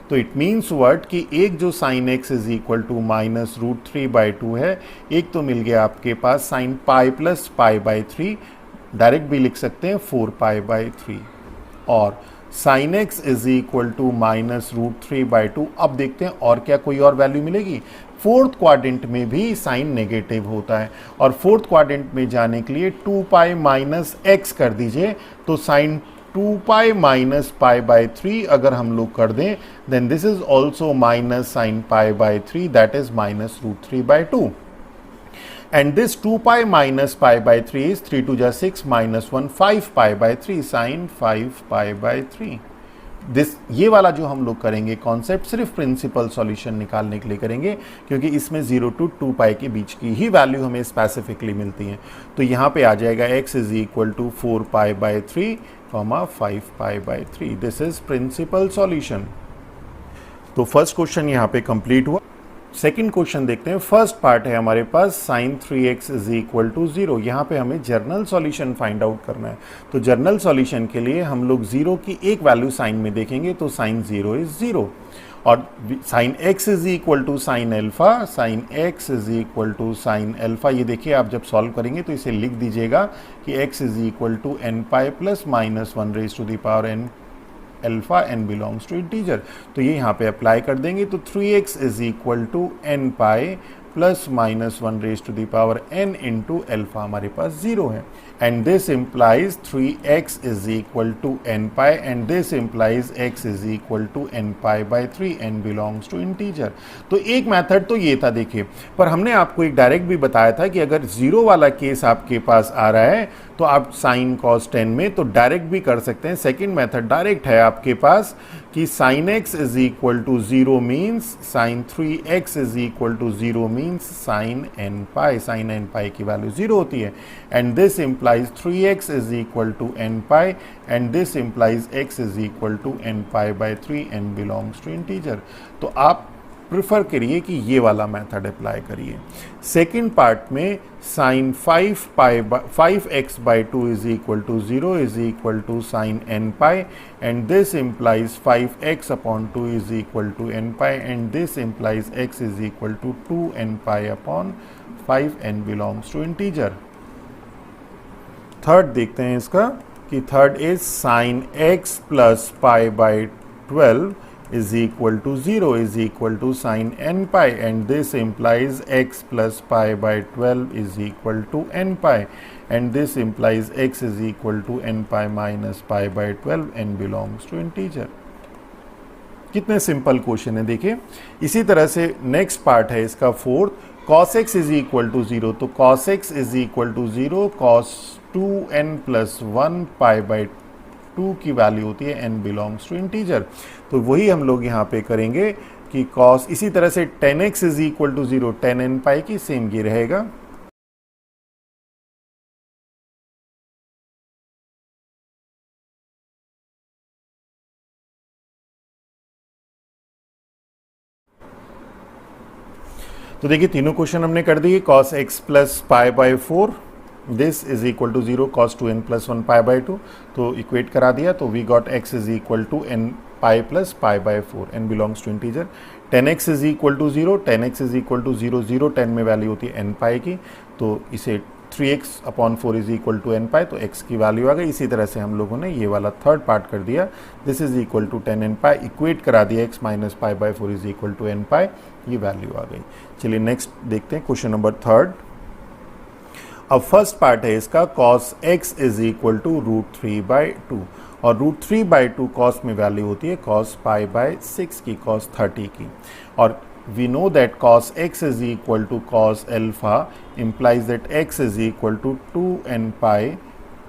तो इट मीन्स वर्ड कि एक जो sine x is equal to minus √3 by 2 है, एक तो मिल गया आपके पास sine pi plus pi by 3, direct भी लिख सकते हैं 4 पाई बाई 3 और sine x is equal to minus √3 by 2। अब देखते हैं और क्या कोई और वैल्यू मिलेगी। फोर्थ क्वाड्रेंट में भी साइन नेगेटिव होता है और फोर्थ क्वाड्रेंट में जाने के लिए 2 पाई माइनस x कर दीजिए तो sine 2 pi minus pi by 3 अगर हम लोग कर दें then this is also minus sine pi by 3 that is minus √3 by 2 and this 2 pi minus pi by 3 is 3 to 6 minus 1 5 pi by 3 sin 5 pi by 3। This ये वाला जो हम लोग करेंगे कॉन्सेप्ट सिर्फ प्रिंसिपल सॉल्यूशन निकालने के लिए करेंगे क्योंकि इसमें 0 to 2 पाई के बीच की ही वैल्यू हमें स्पेसिफिकली मिलती है। तो यहाँ पे आ जाएगा x is equal to 4 pi by 3 5 pi by 3। This is principal solution. तो फर्स्ट क्वेश्चन यहाँ पे कंप्लीट हुआ। सेकेंड क्वेश्चन देखते हैं। फर्स्ट पार्ट है हमारे पास sine 3x is equal to 0। यहाँ पे हमें जर्नल सॉल्यूशन फाइंड आउट करना है। तो जर्नल सॉल्यूशन के लिए हम लोग 0 की एक वैल्यू साइन में देखेंगे तो साइन 0 इज 0 और sine x is equal to sine alpha, sine x is equal to sine alpha. ये देखिए आप जब सॉल्व करेंगे तो इसे लिख दीजिएगा कि x is equal to n pi plus minus 1 raise to the power n alpha n belongs to integer. तो ये यहाँ पे अप्लाई कर देंगे तो 3x is equal to n pi plus minus 1 raise to the power n into alpha हमारे पास 0 है and this implies 3x is equal to n pi and this implies x is equal to n pi by 3 n belongs to integer। तो एक मेथड तो ये था देखिए, पर हमने आपको एक डायरेक्ट भी बताया था कि अगर 0 वाला केस आपके पास आ रहा है तो आप साइन cos 10 में तो डायरेक्ट भी कर सकते हैं। सेकंड मेथड डायरेक्ट है आपके पास कि sine x is equal to 0 means sine 3x is equal to 0 means sine n pi, sine n pi की वैल्यू 0 होती है, and this implies 3x is equal to n pi, and this implies x is equal to n pi by 3 n belongs to integer. तो आप प्रिफर करिए कि ये वाला मेथड अप्लाई करिए। सेकेंड पार्ट में sine 5x by 2 is equal to 0 is equal to sine n pi, and this implies 5x upon 2 is equal to n pi, and this implies x is equal to 2 n pi upon 5 n belongs to integer. Third देखते हैं इसका कि third is sine x plus pi by 12 is equal to 0 is equal to sin n pi, and this implies x plus pi by 12 is equal to n pi, and this implies x is equal to n pi minus pi by 12 n belongs to integer। कितने सिंपल क्वेश्चन है देखिए। इसी तरह से नेक्स्ट पार्ट है इसका fourth, cos x is equal to 0, तो cos x is equal to 0 cos 2n plus 1 pi by 2 की वैल्यू होती है n बिलोंग्स टू इंटीजर। तो वही हम लोग यहाँ पे करेंगे कि cos, इसी तरह से 10x is equal to 0 10 n पाई की सेम ये रहेगा, तो देखिए तीनों क्वेश्चन हमने कर दिए। cos x plus pi by 4 this is equal to 0 cos 2n plus 1 pi by 2, तो इक्वेट करा दिया, तो we got x is equal to n pi plus pi by 4 n belongs to integer. 10x is equal to 0 10x is equal to 0 0 10 में वैल्यू होती है n पाई की, तो इसे 3x upon 4 is equal to n pi, तो x की वैल्यू आ गई। इसी तरह से हम लोगों ने ये वाला थर्ड पार्ट कर दिया, this is equal to 10 n pi, equate करा दिया x minus pi by 4 is equal to n pi, ये वैल्यू आ गई। चलिए नेक्स्ट देखते हैं क्वेश्चन नंबर थर्ड। अब फर्स्ट पार्ट है इसका cos x is equal to root 3 by 2, और रूट 3 बाई 2 cos में वैल्यू होती है cos पाई बाई 6 की, cos 30 की, और we know that cos x is equal to cos alpha implies that x is equal to 2n pi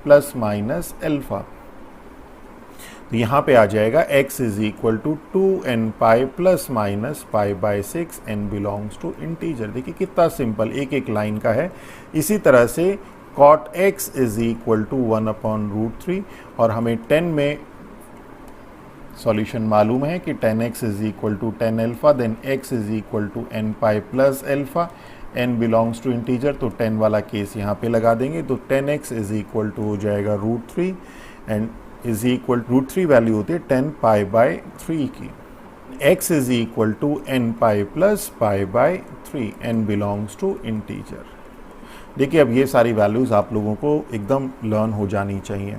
plus minus alpha। तो यहाँ पे आ जाएगा x is equal to 2n pi plus minus pi by 6 n belongs to integer। देखिए कितना सिंपल, एक एक लाइन का है। इसी तरह से cot x is equal to 1 upon root 3, और हमें 10 में सॉल्यूशन मालूम है कि 10x is equal to 10 alpha, then x is equal to n pi plus alpha, n belongs to integer, तो 10 वाला केस यहाँ पे लगा देंगे, तो 10x इज इक्वल टू हो जाएगा root 3, and is equal root 3 value होती है 10 पाई बाई 3 की, x is equal to n pi plus pi by 3, n belongs to integer. देखिए अब ये सारी वैल्यूज आप लोगों को एकदम लर्न हो जानी चाहिए।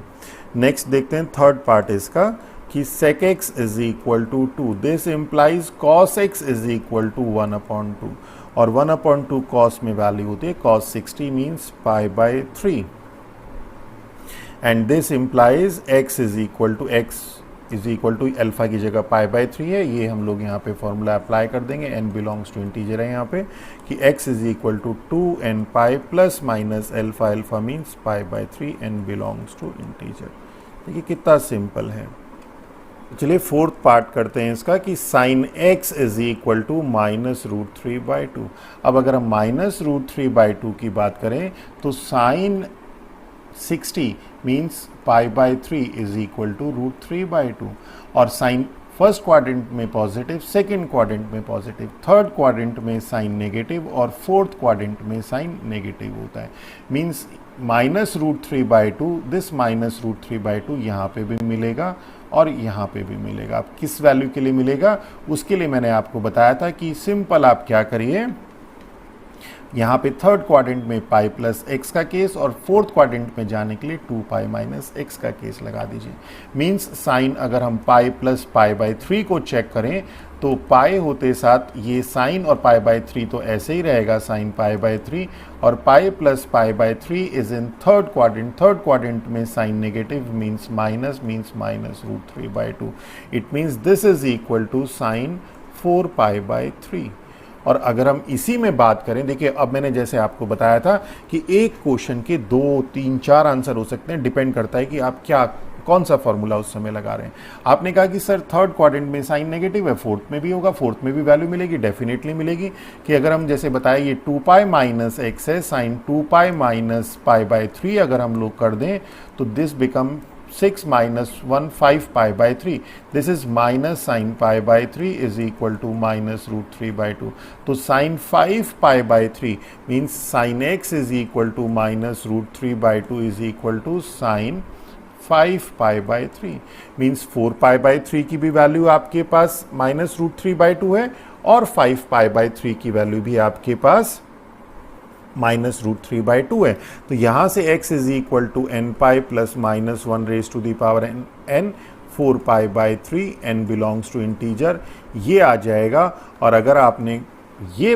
नेक्स्ट देखते हैं थर्ड पार्ट इसका कि sec x is equal to 2, this implies cos x is equal to 1 upon 2, और 1 upon 2 cos में वैल्यू होती है cos 60 means pi by 3, and this implies x is equal to alpha की जगह pi by 3 है, ये हम लोग यहाँ पे फॉर्मूला अप्लाई कर देंगे, n बिलोंग्स टू इंटीजर है यहाँ पे कि x is equal to 2n pi plus minus alpha, alpha means pi by 3, n belongs to integer. देखिए कितना सिंपल है। चलिए फोर्थ पार्ट करते हैं इसका कि sine x is equal to minus root 3 by 2। अब अगर हम माइनस रूट 3 बाई 2 की बात करें तो sine 60 means pi by 3 is equal to root 3 by 2, और साइन फर्स्ट क्वाड्रेंट में पॉजिटिव, सेकेंड क्वाड्रेंट में पॉजिटिव, थर्ड क्वाड्रेंट में साइन नेगेटिव, और फोर्थ क्वाड्रेंट में साइन नेगेटिव होता है। Means minus root 3 by 2, this minus root 3 by 2 यहाँ पे भी मिलेगा और यहाँ पे भी मिलेगा। अब किस वैल्यू के लिए मिलेगा उसके लिए मैंने आपको बताया था कि सिंपल आप क्या करिए, यहाँ पे थर्ड क्वाड्रेंट में पाई प्लस एक्स का केस और फोर्थ क्वाड्रेंट में जाने के लिए 2 पाई माइनस एक्स का केस लगा दीजिए। मीन्स साइन अगर हम पाई प्लस पाई बाई 3 को चेक करें तो पाई होते साथ ये साइन और पाई बाई 3 तो ऐसे ही रहेगा साइन पाई बाई 3, और pi plus pi by 3 is in third quadrant में sine negative means minus root 3 by 2। It means this is equal to sine 4 pi by 3। और अगर हम इसी में बात करें, देखिए अब मैंने जैसे आपको बताया था कि एक क्वेश्चन के 2, 3, 4 आंसर हो सकते हैं, डिपेंड करता है कि आप क्या कौन सा फॉर्मूला उस समय लगा रहे हैं। आपने कहा कि सर थर्ड क्वाड्रेंट में साइन नेगेटिव है, फोर्थ में भी होगा, फोर्थ में भी वैल्यू मिलेगी, डेफिनेटली मिलेगी। कि अगर हम जैसे बताए ये 2 पाई माइनस एक्स है, sine 2 pi minus pi by 3 अगर हम लोग कर दें तो this become 6 minus 1 5 pi by 3. This is minus sin pi by 3 is equal to minus root 3 by 2. तो sin 5 pi by 3 means sin x is equal to minus root 3 by 2 is equal to sin 5 pi by 3 means 4 pi by 3 की भी वैल्यू आपके पास minus root 3 by 2 है और 5 pi by 3 की वैल्यू भी आपके पास माइनस रूट 3 बाई 2 है। तो यहाँ से x is equal to n pi plus minus 1 raise to the power n 4 pi by 3 n belongs to integer, ये आ जाएगा। और अगर आपने ये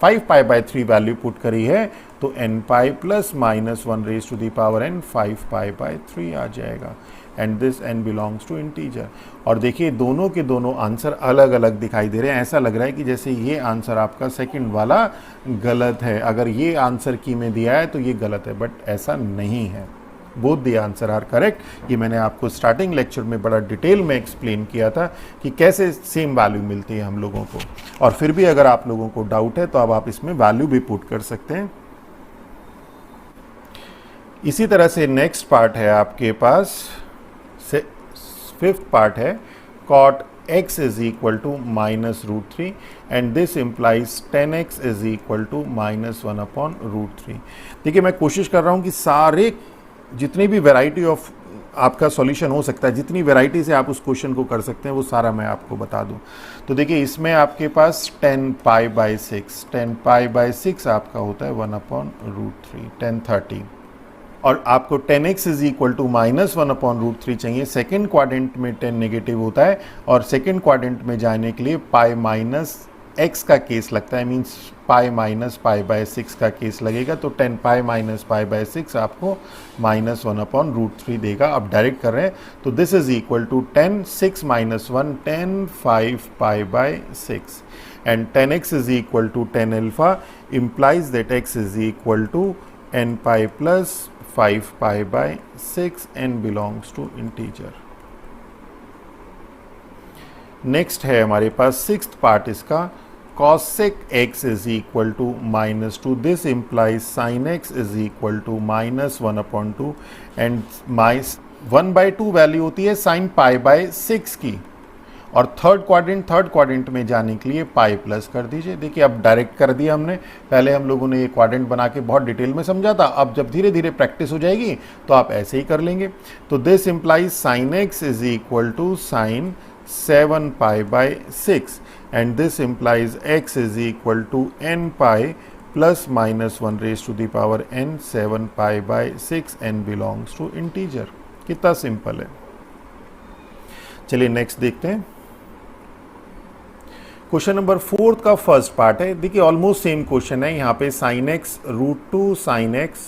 5 पाई बाई 3 वैल्यू पुट करी है तो n pi plus minus 1 raise to the power n 5 pi by 3 आ जाएगा and this n belongs to integer. और देखिए दोनों के दोनों आंसर अलग अलग दिखाई दे रहे हैं। ऐसा लग रहा है कि जैसे ये आंसर आपका सेकंड वाला गलत है, अगर ये आंसर की में दिया है तो ये गलत है, बट ऐसा नहीं है। Both the answer are correct. ये मैंने आपको स्टार्टिंग लेक्चर में बड़ा डिटेल में एक्सप्लेन किया था कि कैसे सेम वैल्यू मिलती है हम लोगों को। और फिर भी अगर आप लोगों को डाउट है तो अब आप इसमें वैल्यू भी पुट कर सकते हैं। इसी तरह से नेक्स्ट पार्ट है आपके पास, फिफ्थ पार्ट है cot x is equal to minus root 3 and this implies 10x is equal to minus 1 upon root 3। देखिए मैं कोशिश कर रहा हूं कि सारे जितनी भी वैरायटी ऑफ आपका सॉल्यूशन हो सकता है, जितनी वैरायटी से आप उस क्वेश्चन को कर सकते हैं वो सारा मैं आपको बता दूं। तो देखिए इसमें आपके पास 10 पाई बाई 6 आपका होता है 1 अपॉन रूट 3 1030 और आपको 10x is equal to minus 1 upon root 3 चाहिए। सेकेंड क्वाड्रेंट में 10 नेगेटिव होता है और सेकेंड क्वाड्रेंट में जाने के लिए पाई माइनस x का केस लगता है, means pi minus pi by 6 का केस लगेगा। तो 10 पाई माइनस पाई बाय 6 आपको माइनस 1 अपॉन रूट 3 देगा। अब डायरेक्ट कर रहे हैं तो this is equal to 10 6 minus 1 10 5 pi by 6 and 10x is equal to 10 alpha implies that x is equal to n pi plus 5 pi by 6 n belongs to integer। Next है हमारे पास सिक्स्थ पार्ट इसका, cosec x is equal to minus 2, this implies sin x is equal to minus 1 upon 2 and my 1 by 2 value होती है sin pi by 6 की। और थर्ड क्वाड्रेंट में जाने के लिए पाई प्लस कर दीजिए। देखिए अब डायरेक्ट कर दिया हमने, पहले हम लोगों ने ये क्वाड्रेंट बना के बहुत डिटेल में समझा था, अब जब धीरे धीरे प्रैक्टिस हो जाएगी तो आप ऐसे ही कर लेंगे। तो this implies sine x is equal to sine 7 pi by 6 and this implies x is equal to n pi plus minus 1 raise to the power n 7 pi by 6 n belongs to integer. कितना सिंपल है। चलिए नेक्स्ट देखते हैं। क्वेश्चन नंबर 4 का फर्स्ट पार्ट है। देखिए ऑलमोस्ट सेम क्वेश्चन है। यहाँ पे sine x root 2 sine x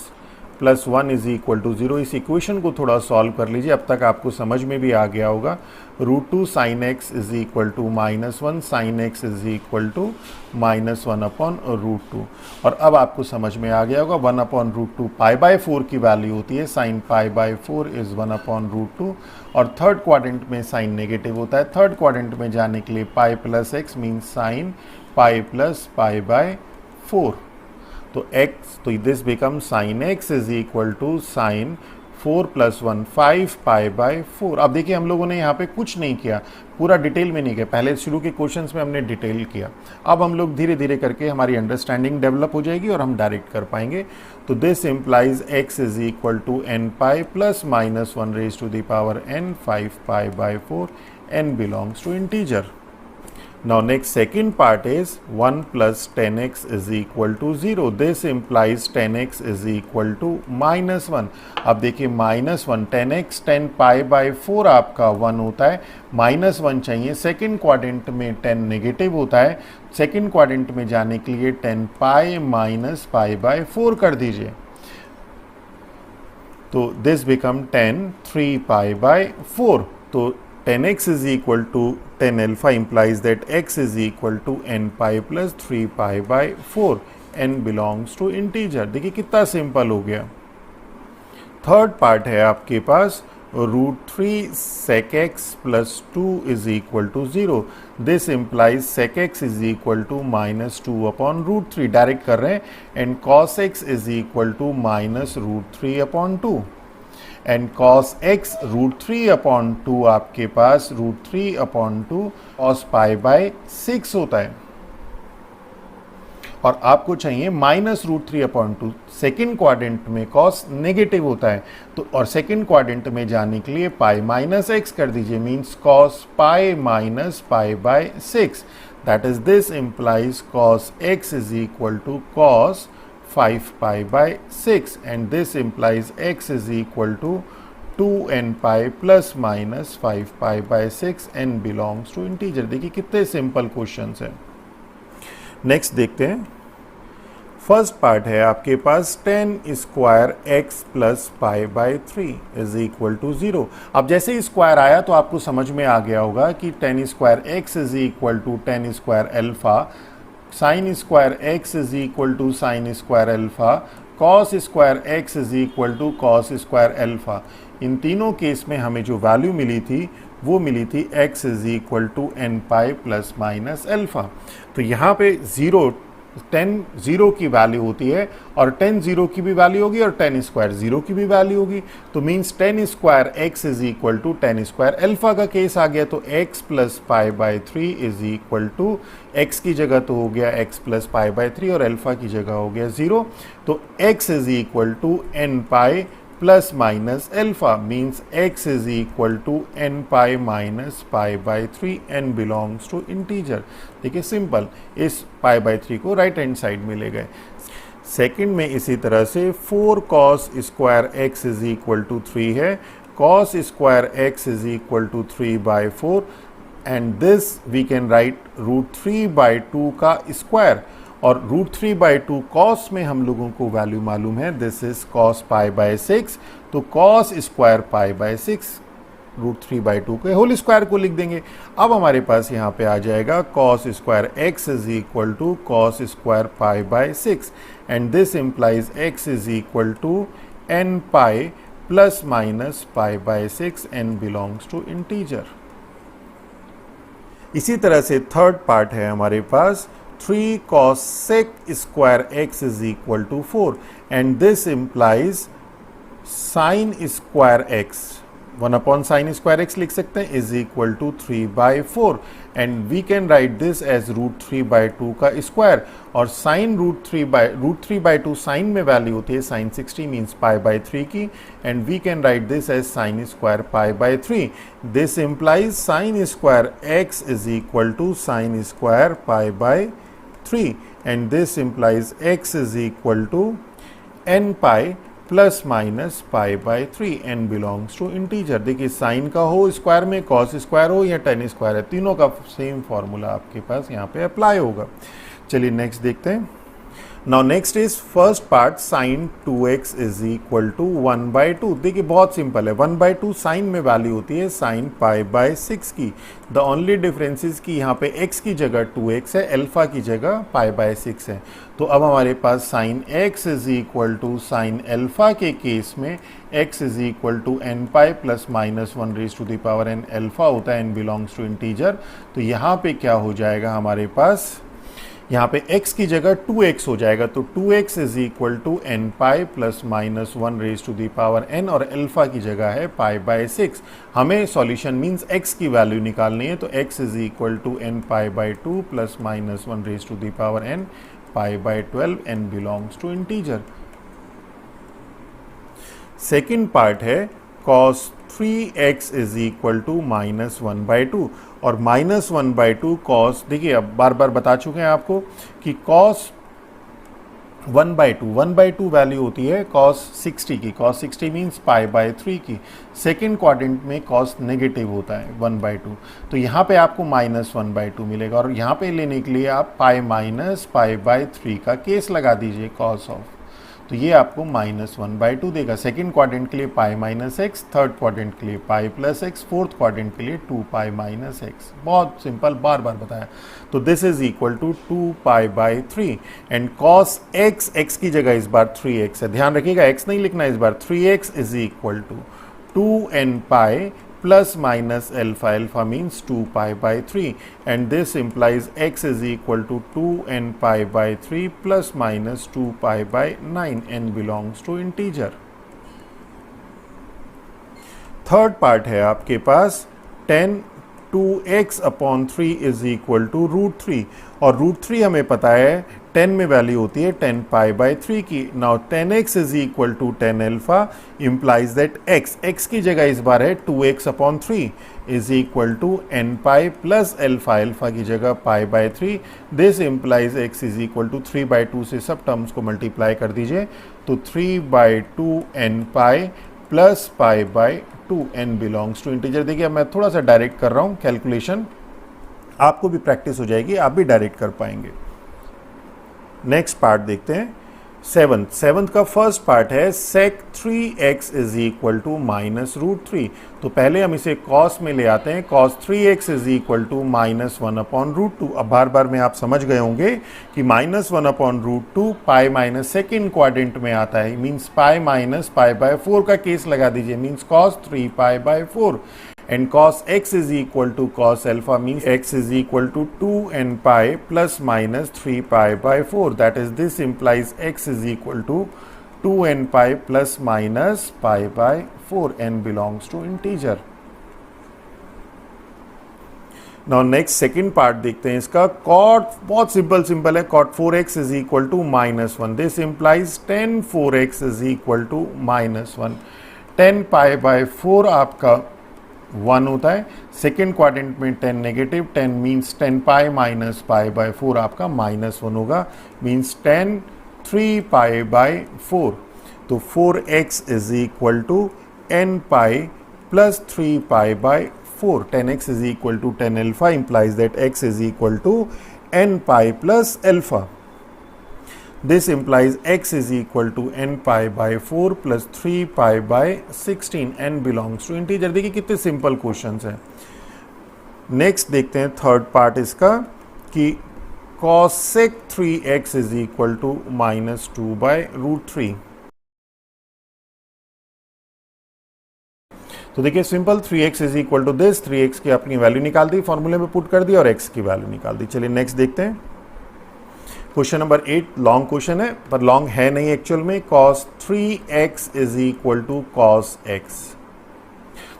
plus 1 is equal to 0। इस इक्वेशन को थोड़ा सॉल्व कर लीजिए, अब तक आपको समझ में भी आ गया होगा। Root 2 sine x is equal to minus 1 sine x is equal to minus 1 upon root 2। और अब आपको समझ में आ गया होगा 1 अपॉन रूट 2 पाई बाय 4 की वैल्यू होती है, sine pi by 4 is 1 upon root 2। और थर्ड क्वाड्रेंट में साइन नेगेटिव होता है, थर्ड क्वाड्रेंट में जाने के लिए pi plus x means sine pi plus pi by 4। तो x, तो this become sine x is equal to sine 4 plus 1 5 pi by 4। अब देखिए हम लोगों ने यहाँ पे कुछ नहीं किया, पूरा डिटेल में नहीं किया, पहले शुरू के क्वेश्चंस में हमने डिटेल किया। अब हम लोग धीरे धीरे करके हमारी अंडरस्टैंडिंग डेवलप हो जाएगी और हम डायरेक्ट कर पाएंगे। तो this implies x is equal to n pi plus minus 1 raise to the power n 5 pi by 4 n belongs to integer. Now next second part is 1 plus 10x is equal to 0. This implies 10x is equal to minus 1. अब देखिए minus 1 10x 10 पाई बाई 4 आपका 1 होता है, माइनस 1 चाहिए। सेकेंड क्वाड्रेंट में 10 नेगेटिव होता है, सेकेंड क्वाड्रेंट में जाने के लिए 10 पाई माइनस पाई बाई 4 कर दीजिए। तो दिस बिकम 10 3 पाई बाई 4। तो 10x is equal to 10 alpha implies that x is equal to n pi plus 3 pi by 4 n belongs to integer। देखिए कितना सिंपल हो गया। थर्ड पार्ट है आपके पास √3 sec x plus 2 is equal to 0. This implies sec x is equal to minus 2 upon √3. Direct कर रहे हैं. And cos x is equal to minus √3 upon 2. And cos x √3 upon 2 आपके पास √3 upon 2 cos pi by 6 होता है. और आपको चाहिए माइनस √3 अपॉन 2. सेकेंड क्वाड्रेंट में कॉस नेगेटिव होता है, तो और सेकेंड क्वाड्रेंट में जाने के लिए पाई माइनस एक्स कर दीजिए, means cos pi minus pi by 6. That is this implies cos x is equal to cos 5 pi by 6 and this implies x is equal to 2n pi plus minus 5 pi by 6 n belongs to integer. देखिए कितने सिंपल क्वेश्चन हैं. नेक्स्ट देखते हैं. फर्स्ट पार्ट है आपके पास tan square x plus pi by 3 is equal to 0. अब जैसे ही स्क्वायर आया तो आपको समझ में आ गया होगा कि tan square x is equal to tan square alpha, sin square x is equal to sin square alpha, cos square x is equal to cos square alpha. इन तीनों केस में हमें जो वैल्यू मिली थी वो मिली थी x is equal to n pi plus minus alpha. तो यहाँ पे 0 की वैल्यू होती है और tan 0 की भी वैल्यू होगी और tan स्क्वायर 0 की भी वैल्यू होगी. तो means tan square x is equal to tan square alpha का केस आ गया. तो x plus pi by 3 is equal to x की जगह तो हो गया x प्लस पाई बाई 3 और अल्फा की जगह हो गया 0. तो x is equal to n pi plus minus alpha means x is equal to n pi minus pi by 3 n belongs to integer. देखिए सिंपल, इस पाई बाई 3 को राइट हैंड साइड में ले गए. सेकंड में इसी तरह से 4 cos square x is equal to 3 है. cos square x is equal to 3 by 4 and this we can write √3 by 2 का स्क्वायर. और √3 बाई 2 कॉस में हम लोगों को वैल्यू मालूम है, this is cos pi by 6. तो cos square pi by 6 √3 by 2 के होल स्क्वायर को लिख देंगे. अब हमारे पास यहाँ पे आ जाएगा cos square x is equal to cos square pi by 6 and this implies x is equal to n pi plus minus pi by 6 n belongs to integer. इसी तरह से थर्ड पार्ट है हमारे पास 3 cos sec square x is equal to 4 and this implies sin square x 1 upon sin square x लिख सकते हैं is equal to 3 by 4 and we can write this as √3 by 2 का स्क्वायर. और sin √3 by 2 sin में वैल्यू होती है sin 60 means pi by 3 की and we can write this as sin square pi by 3. This implies sin square x is equal to sin square pi by 3 and this implies x is equal to n pi plus minus pi by 3 n belongs to integer. देखिए साइन का हो स्क्वायर में, कॉस स्क्वायर हो या tan स्क्वायर है, तीनों का सेम फॉर्मूला आपके पास यहाँ पे अप्लाई होगा. चलिए नेक्स्ट देखते हैं. Now next is first part sin 2x is equal to 1 by 2. देखिए बहुत सिंपल है, 1 बाई 2 साइन में वैल्यू होती है sin पाई बाई 6 की. द ओनली डिफरेंस इज कि यहाँ पे x की जगह 2x है, अल्फा की जगह पाई बाई 6 है. तो अब हमारे पास sin x is equal to sin alpha के केस में x is equal to n pi plus minus 1 raise to the power n alpha होता है, n बिलोंग्स टू इंटीजर. तो यहाँ पे क्या हो जाएगा हमारे पास, यहाँ पे x की जगह 2x हो जाएगा. तो 2x is equal to n pi plus minus 1 raise to the power n और अल्फा की जगह है पाई बाय 6. हमें सॉल्यूशन मींस x की वैल्यू निकालनी है. तो x is equal to n pi by 2 plus minus 1 raise to the power n pi by 12 n belongs to integer. Second part है cos 3x is equal to minus 1 by 2 और माइनस 1 बाई 2 कॉस. देखिए अब बार बार बता चुके हैं आपको कि cos 1 बाई 2 वैल्यू होती है cos 60 की. cos 60 मीन्स पाई बाई 3 की. सेकेंड क्वाड्रेंट में cos नेगेटिव होता है 1 बाई 2. तो यहाँ पे आपको माइनस 1 बाई 2 मिलेगा और यहाँ पे लेने के लिए आप पाई माइनस पाई बाई 3 का केस लगा दीजिए cos ऑफ. तो ये आपको माइनस 1 बाई 2 देगा. सेकेंड क्वाड्रेंट के लिए pi minus x, third quadrant के लिए pi plus x, fourth quadrant के लिए 2 पाई माइनस एक्स. बहुत सिंपल, बार बार बताया. तो this is equal to 2 pi by 3 and cos x, x की जगह इस बार 3x है. ध्यान रखिएगा x नहीं लिखना इस बार. 3x is equal to 2n pi plus minus alpha. Alpha means 2 pi by 3, and this implies x is equal to 2n pi by 3 plus minus 2 pi by 9. n belongs to integer. Third part है आपके पास 10 2x upon 3 is equal to √3, और √3 हमें पता है 10 में वैल्यू होती है 10 पाई बाई 3 की. Now 10x is equal to 10 alpha implies that x की जगह इस बार है 2x upon 3 is equal to n pi plus alpha. Alpha की जगह pi by 3. This implies x is equal to 3 by 2 से सब टर्म्स को मल्टीप्लाई कर दीजिए तो 3 by 2 n pi plus pi by 2. n belongs to integer. देखिए मैं थोड़ा सा डायरेक्ट कर रहा हूं कैलकुलेशन, आपको भी प्रैक्टिस हो जाएगी, आप भी डायरेक्ट कर पाएंगे. नेक्स्ट पार्ट देखते हैं. सेवंथ का फर्स्ट पार्ट है sec 3x is equal to minus √3. तो पहले हम इसे cos में ले आते हैं. cos 3x is equal to minus 1 upon √2. अब बार बार में आप समझ गए होंगे कि minus 1 upon √2 pi minus second quadrant में आता है. Means pi minus pi by 4 का केस लगा दीजिए. Means cos 3 pi by 4. and cos x is equal to cos alpha means x is equal to 2n pi plus minus 3 pi by 4. That is, this implies x is equal to 2n pi plus minus pi by 4. n belongs to integer. Now next second part देखते हैं इसका. cot बहुत सिंपल है. cot 4x is equal to minus 1. This implies 10 4x is equal to minus 1. 10 pi by 4 आपका 1 होता है. सेकेंड क्वाड्रेंट में 10 negative. 10 means 10 pi minus pi by 4 आपका माइनस 1 होगा. Means 10 3 pi by 4. तो 4x is equal to n pi plus 3 pi by 4. 10x is equal to 10 alpha implies that x is equal to n pi plus alpha. This implies x is equal to n pi by 4 plus 3 pi by 16. n belongs to integer. देखिए कितने सिंपल क्वेश्चंस हैं. नेक्स्ट देखते हैं थर्ड पार्ट इसका कि cosec 3x is equal to minus 2 by √3. तो देखिए simple 3x is equal to this. 3x की अपनी वैल्यू निकाल दी, फॉर्मूले में पुट कर दी और x की वैल्यू निकाल दी. चलिए नेक्स्ट देखते हैं. क्वेश्चन नंबर 8 लॉन्ग क्वेश्चन है, पर लॉन्ग है नहीं एक्चुअल में. cos 3x is equal to cos x.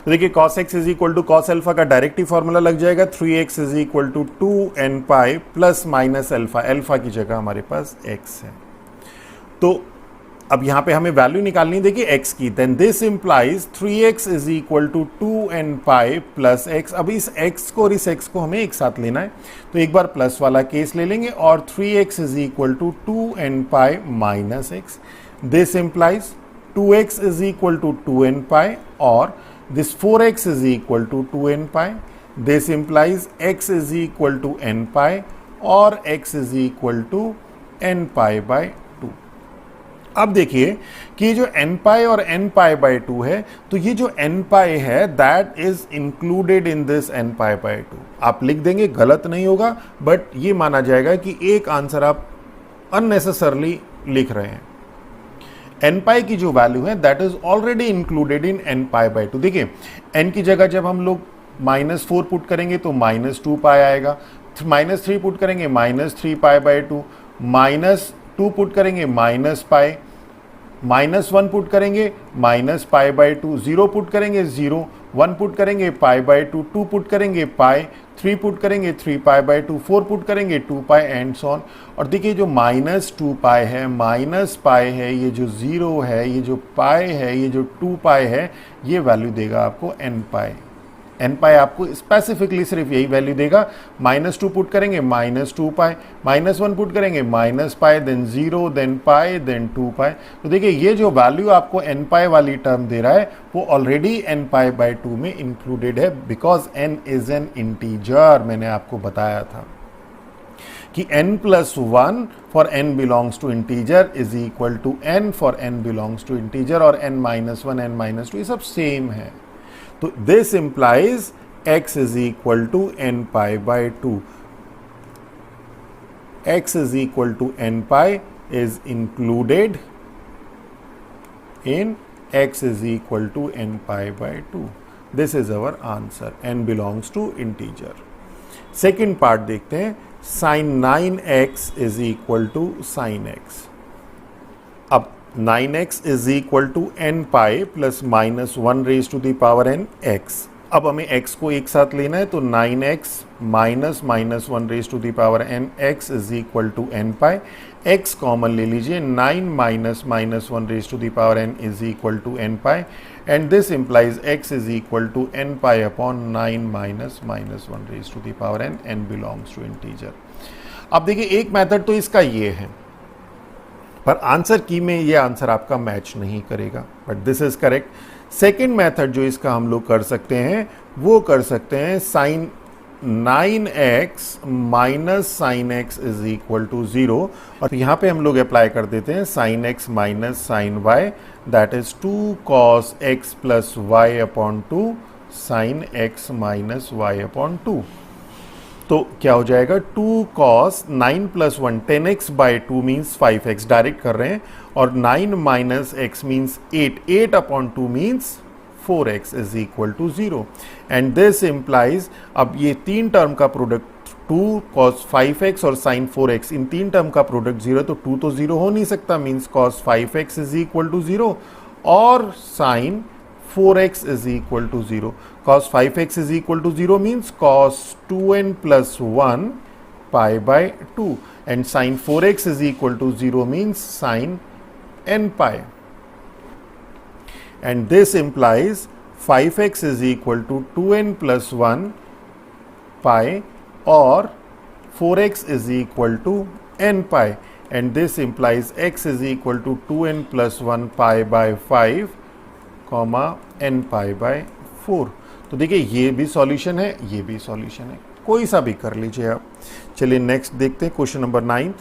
तो देखिए cos x is equal to cos alpha का डायरेक्ट ही फॉर्मूला लग जाएगा. 3x is equal to 2n pi plus minus alpha. Alpha की जगह हमारे पास x है. तो अब यहां पे हमें वैल्यू निकालनी देखिए x की. Then this implies 3x is equal to 2n pi plus x. अब इस x को और इस x को हमें एक साथ लेना है, तो एक बार प्लस वाला केस ले लेंगे और 3x is equal to 2n pi minus x. This implies 2x is equal to 2n pi और this 4x is equal to 2n pi. This implies x is equal to n pi और x is equal to n pi by. अब देखिए कि ये जो n पाई और n पाई बाय 2 है, तो ये जो n पाई है that is included in this n pi by 2. आप लिख देंगे, गलत नहीं होगा, बट ये माना जाएगा कि एक आंसर आप अननेसेसरली लिख रहे हैं. n पाई की जो वैल्यू है that is already included in n pi by 2. देखिए n की जगह जब हम लोग -4 पुट करेंगे तो -2 पाई आएगा. -3 पुट करेंगे -3 पाई बाय 2. -2 पुट करेंगे माइनस पाई. -1 पुट करेंगे माइनस पाई बाय 2. 0 पुट करेंगे 0. 1 पुट करेंगे पाई बाय 2. 2 पुट करेंगे पाई. 3 पुट करेंगे 3 पाई बाय 2. 4 पुट करेंगे 2 पाई एंड सो ऑन. और देखिए जो -2 पाई है, माइनस पाई है, ये जो 0 है, ये जो पाई है, ये जो 2 पाई है, ये वैल्यू देगा आपको n पाई. n पाई आपको स्पेसिफिकली सिर्फ यही वैल्यू देगा. -2 पुट करेंगे -2 पाई. -1 पुट करेंगे minus pi, then 0, than pi, then 2 pi. तो देखिए ये जो वैल्यू आपको n पाई वाली टर्म दे रहा है वो ऑलरेडी n पाई बाय 2 में इंक्लूडेड है, because n is an integer. मैंने आपको बताया था कि n plus 1 for n belongs to integer is equal to n for n belongs to integer, और n -1 n -2 ये सब सेम है. तो this implies x is equal to n pi by 2. x is equal to n pi is included in x is equal to n pi by 2. This is our answer. n belongs to integer. Second part देखते हैं, sin 9x is equal to sin x. अब 9x is equal to n pi plus minus 1 raised to the power n x. अब हमें x को एक साथ लेना है, तो 9x minus minus 1 raise to the power n x is equal to n pi. x common ले लीजिए, 9 minus minus 1 raise to the power n is equal to n pi, and this implies x is equal to n pi upon 9 minus minus 1 raise to the power n. n belongs to integer. अब देखिए, एक मेथड तो इसका ये है, पर आंसर की में ये आंसर आपका मैच नहीं करेगा, but this is correct. Second method जो इसका हम लोग कर सकते हैं, वो कर सकते हैं sine 9x minus sine x is equal to 0, और यहाँ पे हम लोग अप्लाई कर देते हैं sine x minus sine y, that is 2 cos x plus y upon 2 sine x minus y upon 2. तो क्या हो जाएगा, 2 cos 9 plus 1 10x by 2 means 5x, direct कर रहे हैं, और 9 minus x means 8, 8 upon 2 means 4x is equal to 0. And this implies, अब ये तीन टर्म का प्रोडक्ट 2 cos 5x और sin 4x, इन तीन टर्म का प्रोडक्ट 0, तो 2 तो 0 हो नहीं सकता, means cos 5x is equal to 0 और sin 4x is equal to 0. Cos 5x is equal to 0 means cos 2n plus 1 pi by 2, and sin 4x is equal to 0 means sin n pi, and this implies 5x is equal to 2n plus 1 pi or 4x is equal to n pi, and this implies x is equal to 2n plus 1 pi by 5 comma n pi by 4. तो देखिए, ये भी सॉल्यूशन है, ये भी सॉल्यूशन है, कोई सा भी कर लीजिए आप. चलिए नेक्स्ट देखते हैं, question number 9.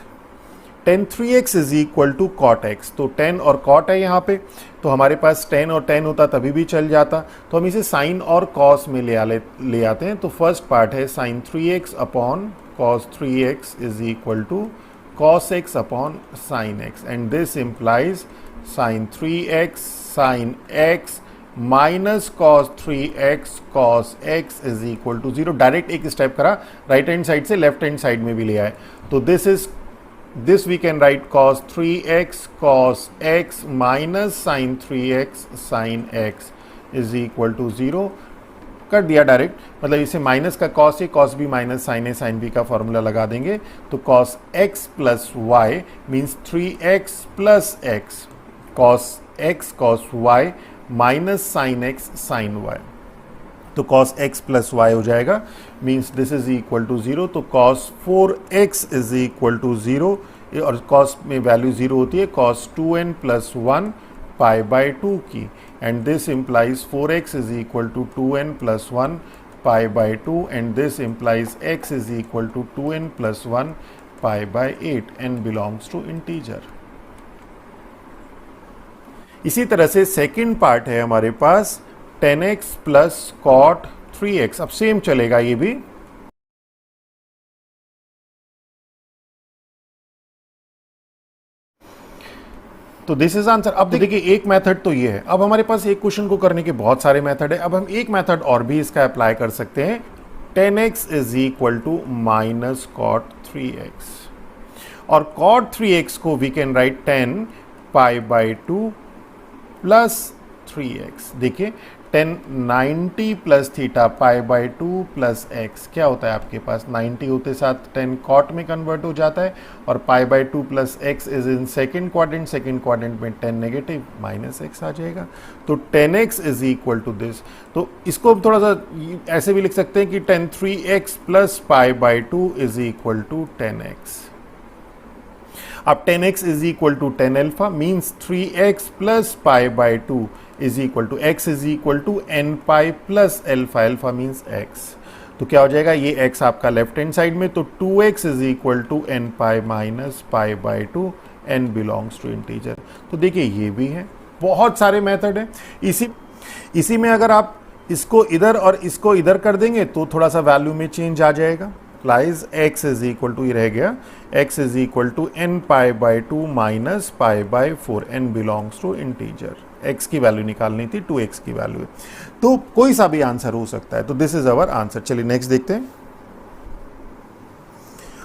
tan 3x is equal to cot x. तो 10 और cot है यहाँ पे, तो हमारे पास 10 और 10 होता तभी भी चल जाता, तो हम इसे साइन और cos में ले आते हैं. तो फर्स्ट पार्ट है sin 3x upon cos 3x is equal to cos x upon sin x, and this implies sin 3x sin x minus cos 3x cos x is equal to 0. Direct एक स्टेप करा, राइट हैंड साइड से लेफ्ट हैंड साइड में भी ले आए, तो this we can write cos 3x cos x minus sin 3x sin x is equal to 0. कर दिया डायरेक्ट, मतलब इसे माइनस का cos a cos b minus sin a sin b का फॉर्मूला लगा देंगे, तो cos x plus y means 3x plus x, cos x cos y minus sine x sine y, तो cos x प्लस y हो जाएगा, means this is equal to 0. तो cos 4x is equal to 0, और cos में वैल्यू 0 होती है, cos 2n plus 1 pi by 2 की, and this implies 4x is equal to 2n plus 1 pi by 2, and this implies x is equal to 2n plus 1 pi by 8. n belongs to integer. इसी तरह से सेकेंड पार्ट है हमारे पास 10x प्लस cot 3x. अब सेम चलेगा ये भी, तो दिस इज आंसर. अब देखिए, एक मेथड तो ये है, अब हमारे पास एक क्वेश्चन को करने के बहुत सारे मेथड है. अब हम एक मेथड और भी इसका अप्लाई कर सकते हैं. 10x is equal to minus cot 3x, और cot 3x को we can write 10 pi by 2 plus 3x. देखिए, 10 90 plus theta pi by 2 plus x, क्या होता है आपके पास, 90 होते साथ 10 cot में कन्वर्ट हो जाता है, और पाई by 2 plus x is in second quadrant, second quadrant में 10 नेगेटिव माइनस x आ जाएगा, तो 10x is equal to this. तो इसको हम थोड़ा सा ऐसे भी लिख सकते हैं कि 10 3x plus pi by 2 is equal to 10x. अब 10x is equal to 10 alpha, means 3x plus pi by 2 is equal to x is equal to n pi plus alpha, alpha means x. तो क्या हो जाएगा, ये x आपका लेफ्ट हैंड साइड में, तो 2x is equal to n pi minus pi by 2. n belongs to integer. तो देखिए, ये भी है, बहुत सारे मेथड हैं. इसी में अगर आप इसको इधर और इसको इधर कर देंगे तो थोड़ा सा वैल्यू में चेंज आ जाएगा. Lies x is equal to, ये रह गया, x is equal to n pi by 2 minus pi by 4. n belongs to integer. x की वैल्यू निकालनी थी, 2x की वैल्यू है। तो कोई सा भी आंसर हो सकता है, तो दिस इज अवर आंसर। चलिए नेक्स्ट देखते हैं।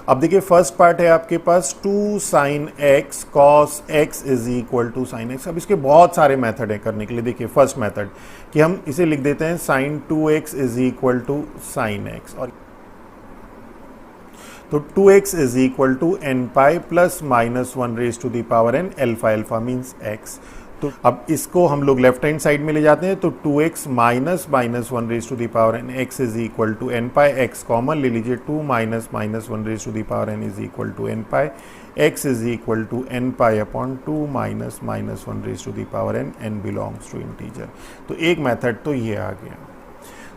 अब देखिए फर्स्ट पार्ट है आपके पास 2 sin x cos x is equal to sine x. अब इसके बहुत सारे मेथड है करने के लिए। देखिए फर्स्ट मेथड कि हम इसे लिख देते हैं sin 2x is equal to sine x, और तो 2x is equal to n pi plus minus 1 raise to the power n, alpha alpha means x। तो अब इसको हम लोग लेफ्ट हैंड साइड में ले जाते हैं, तो 2x minus minus 1 raise to the power n, x is equal to n pi, x common ले लीजिए, 2 minus minus 1 raise to the power n is equal to n pi, x is equal to n pi upon 2 minus minus 1 raise to the power n, n belongs to integer. तो एक मेथड तो ये आ गया।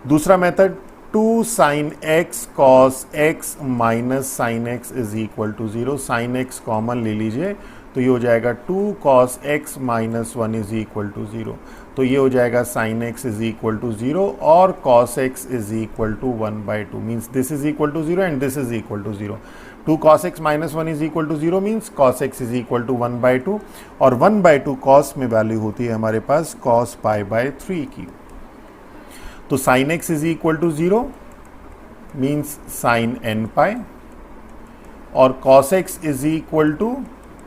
दूसरा method 2 sin x cos x minus sine x is equal to 0, sine x common ले लीजिए, तो ये हो जाएगा 2 cos x minus 1 is equal to 0, तो ये हो जाएगा sin x is equal to 0 और cos x is equal to 1/2, means this is equal to 0 and this is equal to 0। 2 cos x minus 1 is equal to 0 means cos x is equal to 1/2, और 1/2 cos में वैल्यू होती है हमारे पास cos π/3 की। तो sin x is equal to 0 means sin n pi, और cos x is equal to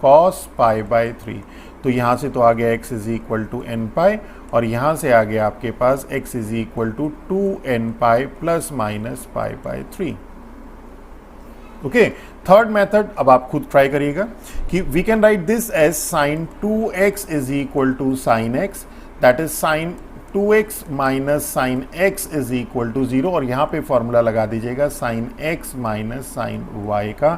cos π/3। तो यहाँ से तो आ गया x is equal to n pi, और यहाँ से आ गया आपके पास x is equal to 2n pi plus minus π/3। Okay, third method अब आप खुद ट्राई करिएगा कि we can write this as sine 2x is equal to sine x, that is sine 2x minus sine x is equal to 0, और यहाँ पे फॉर्मूला लगा दीजिएगा sine x minus sine y का,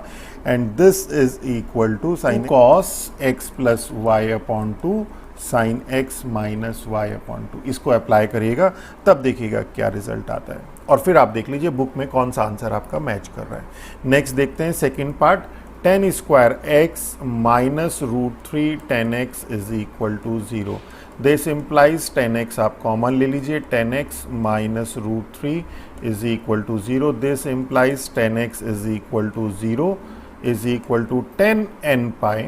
and this is equal to sine cos x plus y upon 2 sine x minus y upon 2। इसको अप्लाई करिएगा, तब देखिएगा क्या रिजल्ट आता है, और फिर आप देख लीजिए बुक में कौन सा आंसर आपका मैच कर रहा है। नेक्स्ट देखते हैं second part, tan square x minus √3 tan x is equal to 0। This implies tan x आप कॉमन ले लीजिए, tan x minus √3 is equal to 0। This implies tan x is equal to 0 is equal to 10n pi,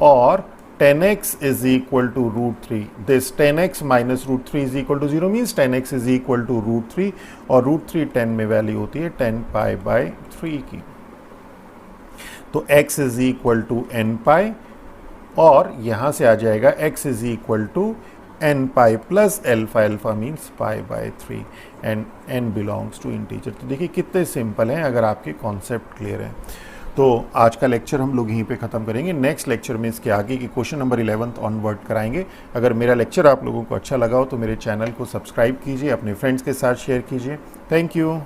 और tan x is equal to √3। This tan x minus √3 is equal to 0 means tan x is equal to √3, और √3 10 में वैल्यू होती है 10 π/3 की। तो x is equal to n pi, और यहाँ से आ जाएगा x is equal to n pi plus alpha alpha means π/3, and n belongs to integer. तो देखिए कितने सिंपल हैं अगर आपके कॉन्सेप्ट क्लियर है। तो आज का लेक्चर हम लोग यहीं पे ख़त्म करेंगे। नेक्स्ट लेक्चर में इसके आगे की क्वेश्चन नंबर 11 ऑनवर्ड कराएंगे। अगर मेरा लेक्चर आप लोगों को अच्छा लगा हो तो मेरे चैनल को सब्सक्राइब कीजिए, अपने फ्रेंड्स के साथ शेयर कीजिए। Thank you.